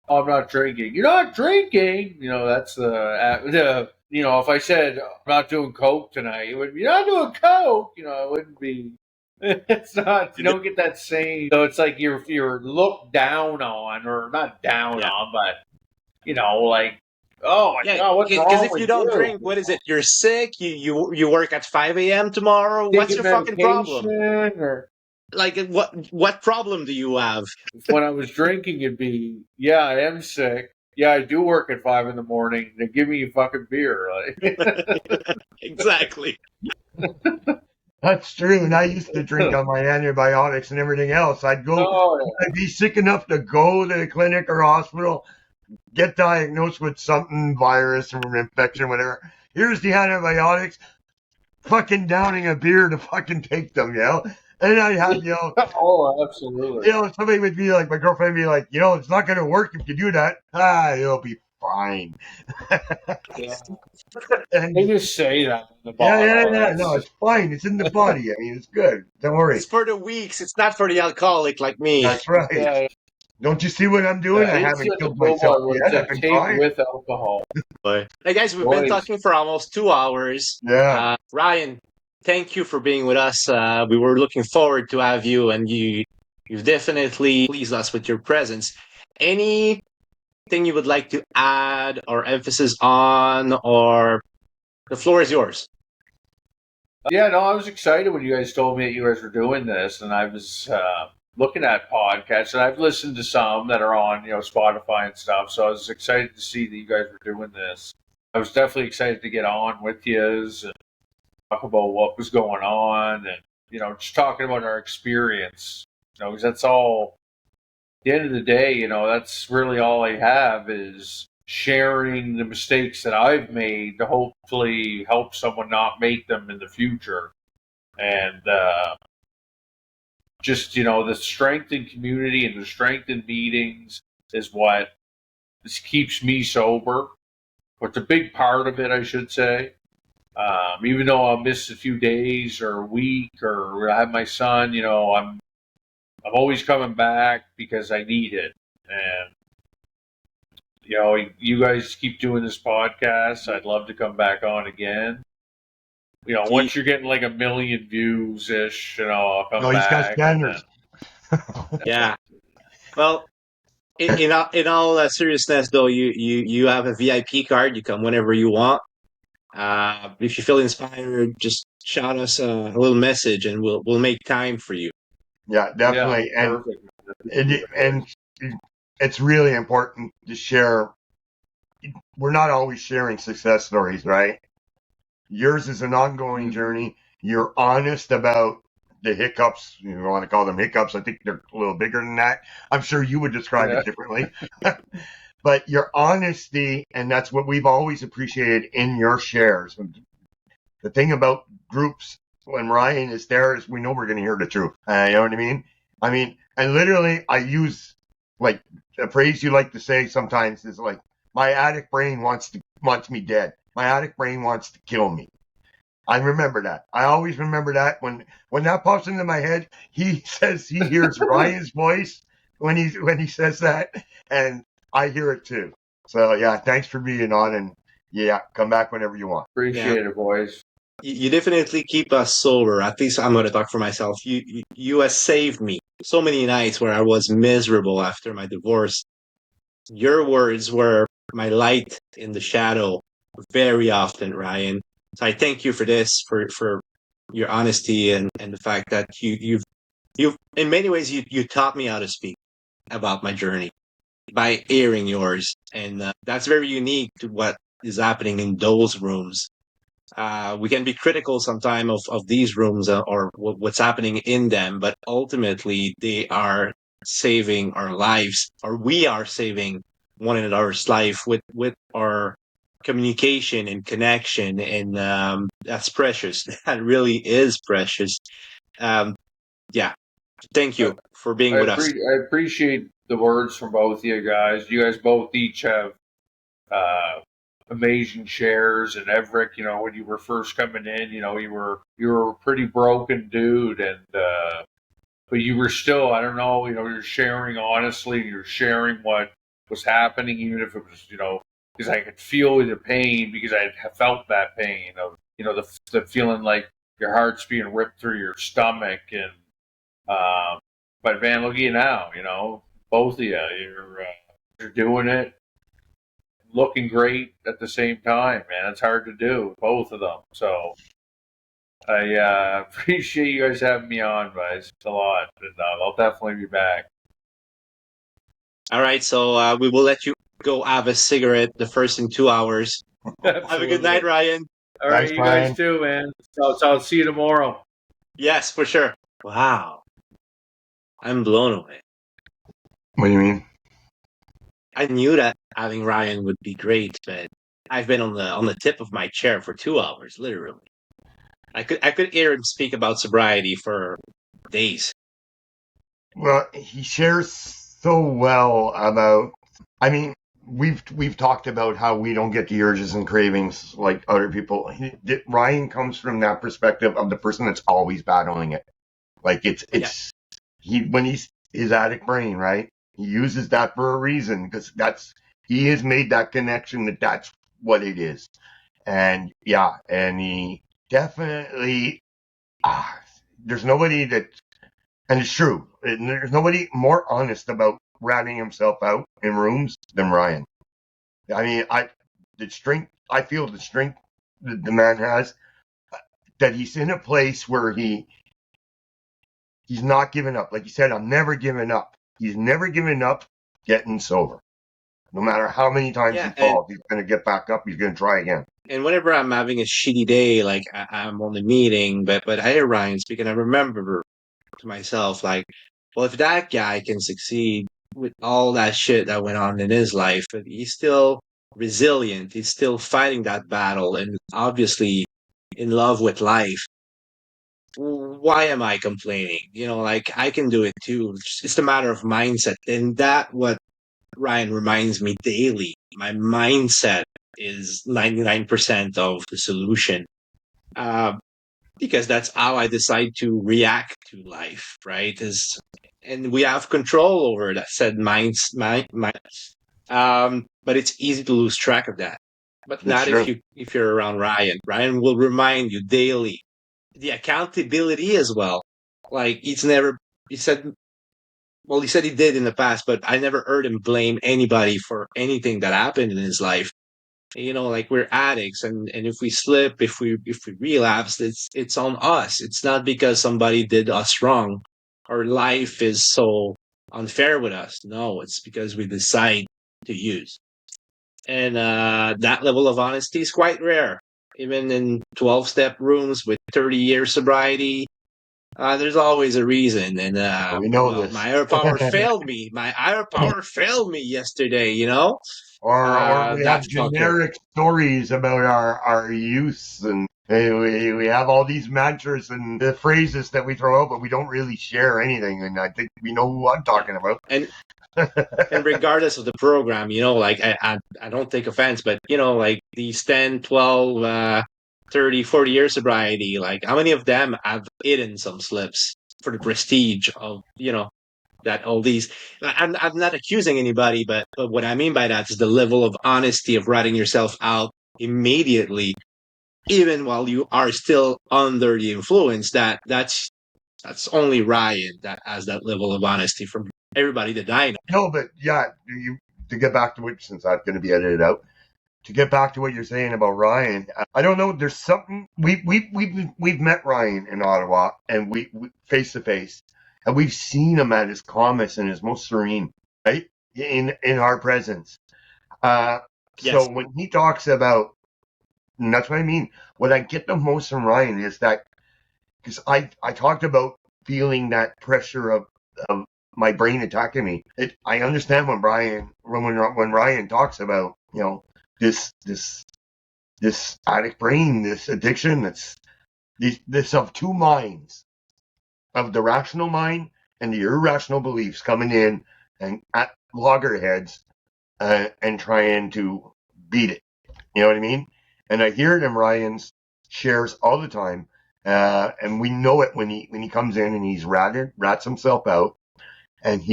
not drinking. You're not drinking. That's the if I said I'm not doing coke tonight, it would be you're not doing coke. It wouldn't be. It's not. You don't get that same. So it's like you're looked down on, or not down on, but like, oh my god, what's wrong? Because if you don't drink, what is it? You're sick. You work at 5 a.m. tomorrow. What's your fucking problem? Or like what problem do you have? When I was drinking, it'd be I am sick. Yeah, I do work at 5 a.m. They give me a fucking beer. Like. Exactly. That's true. And I used to drink on my antibiotics and everything else. I'd be sick enough to go to the clinic or hospital, get diagnosed with something, virus or infection, whatever. Here's the antibiotics. Fucking downing a beer to fucking take them, And then I'd have, oh, absolutely. Somebody would be like, my girlfriend would be like, it's not going to work if you do that. It'll be fine. And they just say that in the bottle. Yeah. No, it's fine. It's in the body. I mean, it's good. Don't worry. It's for the weaks. It's not for the alcoholic like me. That's right. Yeah. Don't you see what I'm doing? I haven't killed myself yet. I've been trying. With alcohol. Hey, guys, we've been talking for almost 2 hours. Yeah. Ryan, thank you for being with us. We were looking forward to have you, and you've definitely pleased us with your presence. Anything you would like to add or emphasis on, or the floor is yours? Yeah, no, I was excited when you guys told me that you guys were doing this, and I was looking at podcasts, and I've listened to some that are on, Spotify and stuff. So I was excited to see that you guys were doing this. I was definitely excited to get on with yous and talk about what was going on, and just talking about our experience. Because that's all. At the end of the day, that's really all I have is sharing the mistakes that I've made to hopefully help someone not make them in the future. And just, the strength in community and the strength in meetings is what this keeps me sober. It's a big part of it, I should say. Even though I'll miss a few days or a week or I have my son, I'm always coming back because I need it. And you guys keep doing this podcast. I'd love to come back on again. Once you're getting like 1 million views ish, I'll come No, he's got back. standards. Yeah. Well, in all seriousness, though, you have a VIP card. You come whenever you want. If you feel inspired, just shout us a little message, and we'll make time for you. Yeah, definitely. Yeah, perfect. And it's really important to share. We're not always sharing success stories, right? Yours is an ongoing journey. You're honest about the hiccups. You want to call them hiccups. I think they're a little bigger than that. I'm sure you would describe it differently. But your honesty, and that's what we've always appreciated in your shares. The thing about groups, when Ryan is there, is we know we're going to hear the truth. You know what I mean? And literally, I use like a phrase you like to say sometimes is like, my addict brain wants me dead. My addict brain wants to kill me. I remember that. I always remember that when that pops into my head. He says he hears Ryan's voice when he says that, and I hear it too. So yeah, thanks for being on, and yeah, come back whenever you want. Appreciate it, boys. You definitely keep us sober. At least I'm going to talk for myself. You have saved me so many nights where I was miserable after my divorce. Your words were my light in the shadow very often, Ryan. So I thank you for this, for your honesty and the fact that you've in many ways you taught me how to speak about my journey by airing yours, and that's very unique to what is happening in those rooms. We can be critical sometimes of these rooms or what's happening in them, but ultimately they are saving our lives, or we are saving one another's life with our communication and connection, and that's precious. That really is precious. Yeah, thank you for being with us. I appreciate the words from both of you guys. You guys both each have amazing shares. And Everett, when you were first coming in, you were a pretty broken dude, and but you were still, I don't know, you're sharing honestly. You're sharing what was happening, even if it was, because I could feel the pain because I had felt that pain of, the feeling like your heart's being ripped through your stomach. And but man, look at you now. Both of you, you're doing it, looking great at the same time, man. It's hard to do, both of them. So I appreciate you guys having me on, guys. It's a lot, and I'll definitely be back. All right, so we will let you go have a cigarette the first in 2 hours. Have a good night, Ryan. All right, Thanks, you Brian. guys too, man. So I'll see you tomorrow. Yes, for sure. Wow, I'm blown away. What do you mean? I knew that having Ryan would be great, but I've been on the tip of my chair for 2 hours, literally. I could hear him speak about sobriety for days. Well, he shares so well about. I mean, we've talked about how we don't get the urges and cravings like other people. Ryan comes from that perspective of the person that's always battling it. Like it's when he's his addict brain, right? He uses that for a reason because he has made that connection that's what it is. And yeah, and he definitely there's nobody that, and it's true, there's nobody more honest about ratting himself out in rooms than Ryan. I mean, I feel the strength that the man has. that he's in a place where he's not giving up. Like you said, I'm never giving up. He's never given up getting sober. No matter how many times he falls, he's going to get back up. He's going to try again. And whenever I'm having a shitty day, like I'm on the meeting, but I hear Ryan speaking, I remember to myself, like, well, if that guy can succeed with all that shit that went on in his life, but he's still resilient, he's still fighting that battle, and obviously in love with life. Why am I complaining? Like I can do it too. It's a matter of mindset, and that what Ryan reminds me daily. My mindset is 99% of the solution. Because that's how I decide to react to life, right? And we have control over that said mind. But it's easy to lose track of that. But not if you're around Ryan. Ryan will remind you daily. The accountability as well. Like he said he did in the past, but I never heard him blame anybody for anything that happened in his life. Like we're addicts, and if we slip, if we relapse, it's on us. It's not because somebody did us wrong or life is so unfair with us. No, it's because we decide to use. And that level of honesty is quite rare. Even in 12-step rooms with 30-year sobriety, there's always a reason. And we know this. My higher power failed me. My higher power failed me yesterday, Or we have generic stories about our youth, and we have all these mantras and the phrases that we throw out, but we don't really share anything. And I think we know who I'm talking about. And regardless of the program, like I don't take offense, but like these 10, 12, 30, 40 years sobriety, like how many of them have hidden some slips for the prestige of, that all these, I'm not accusing anybody, but what I mean by that is the level of honesty of writing yourself out immediately, even while you are still under the influence. That's only Ryan that has that level of honesty from everybody that I know. No, but yeah, to get back to it, since I'm going to be edited out, to get back to what you're saying about Ryan, I don't know. There's something we've met Ryan in Ottawa, and we face to face. And we've seen him at his calmest and his most serene, right? In our presence. Yes. So when he talks about, and that's what I mean, what I get the most from Ryan is that, because I talked about feeling that pressure of my brain attacking me. I understand when Ryan talks about, this addict brain, this addiction, this of two minds. Of the rational mind and the irrational beliefs coming in and at loggerheads and trying to beat it. You know what I mean? And I hear it in Ryan's shares all the time. And we know it when he comes in and he's rats himself out. And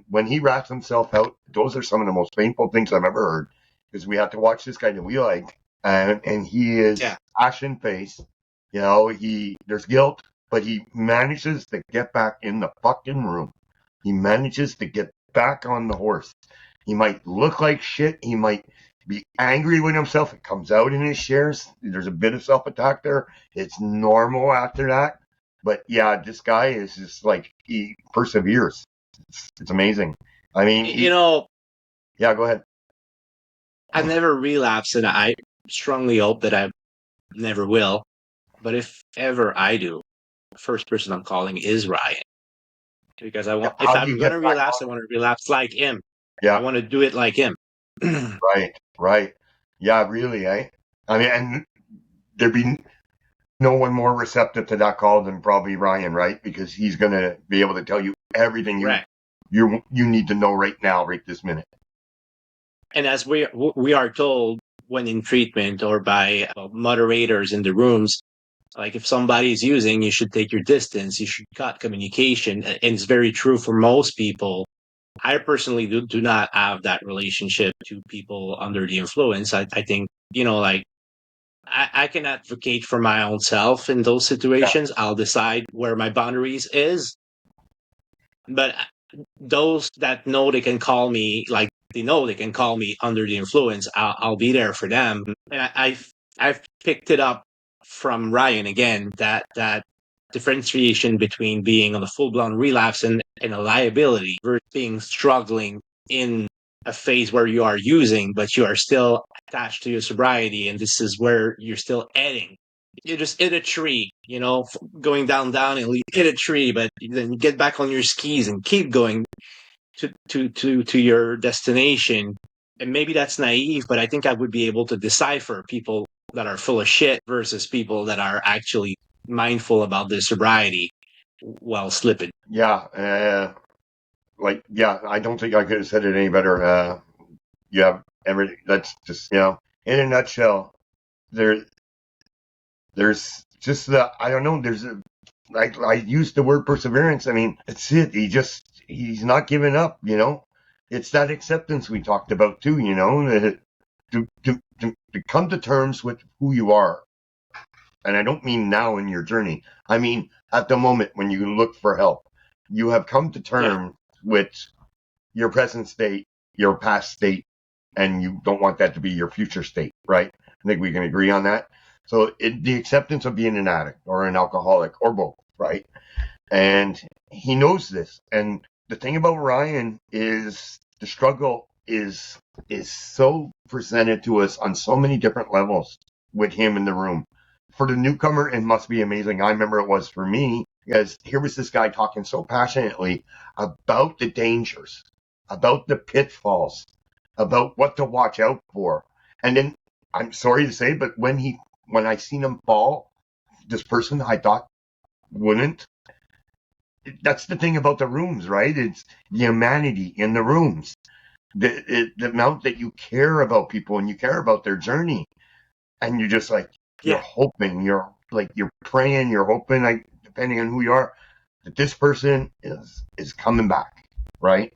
when he rats himself out, those are some of the most painful things I've ever heard, because we have to watch this guy that we like, and he is ashen face. There's guilt. But he manages to get back in the fucking room. He manages to get back on the horse. He might look like shit. He might be angry with himself. It comes out in his shares. There's a bit of self-attack there. It's normal after that. But yeah, this guy is just like, he perseveres. It's amazing. I mean, yeah, go ahead. I never relapse, and I strongly hope that I never will. But if ever I do, first person I'm calling is Ryan, because I want. If I'm going to relapse, I want to relapse like him. Yeah, I want to do it like him. Right. Yeah, really, eh? I mean, and there'd be no one more receptive to that call than probably Ryan, right? Because he's going to be able to tell you everything you need to know right now, right this minute. And as we are told when in treatment or by moderators in the rooms, like if somebody's using, you should take your distance, you should cut communication. And it's very true for most people. I personally do not have that relationship to people under the influence. I think, I can advocate for my own self in those situations. Yeah. I'll decide where my boundaries is. But those that know they can call me, like they know they can call me under the influence, I'll be there for them. And I've picked it up from Ryan again, that differentiation between being on a full blown relapse and a liability versus being struggling in a phase where you are using, but you are still attached to your sobriety, and this is where you're still adding. You just hit a tree, going down, and you hit a tree, but then you get back on your skis and keep going to your destination. And maybe that's naive, but I think I would be able to decipher people that are full of shit versus people that are actually mindful about their sobriety while slipping. Yeah, I don't think I could have said it any better. Yeah, everything. That's just, in a nutshell, there's just I don't know. I used the word perseverance. I mean, it's it. He's not giving up. It's that acceptance we talked about too. To come to terms with who you are. And I don't mean now in your journey. I mean at the moment when you look for help. You have come to terms with your present state, your past state, and you don't want that to be your future state, right? I think we can agree on that. So the acceptance of being an addict or an alcoholic or both, right? And he knows this. And the thing about Ryan is the struggle is so presented to us on so many different levels with him in the room. For the newcomer, it must be amazing. I remember it was for me, because here was this guy talking so passionately about the dangers, about the pitfalls, about what to watch out for. And then, I'm sorry to say, but when I seen him fall, this person I thought wouldn't. That's the thing about the rooms, right? It's the humanity in the rooms. The amount that you care about people and you care about their journey. And you're just like, you're hoping, you're praying, you're hoping, depending on who you are, that this person is coming back, right?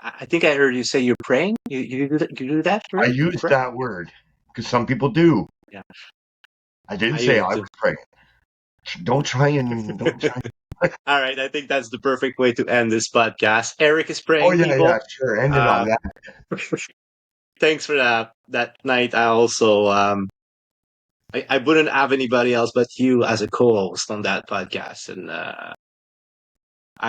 I think I heard you say you're praying. You do that? I used that word because some people do. Yeah. I didn't say I was praying. Don't try. All right, I think that's the perfect way to end this podcast. Eric is praying. Oh yeah, sure. End it on that. Thanks for that night. I also I wouldn't have anybody else but you as a co-host on that podcast, and I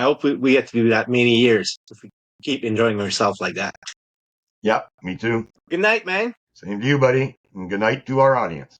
hope we get to do that many years if we keep enjoying ourselves like that. Yeah, me too. Good night, man. Same to you, buddy, and good night to our audience.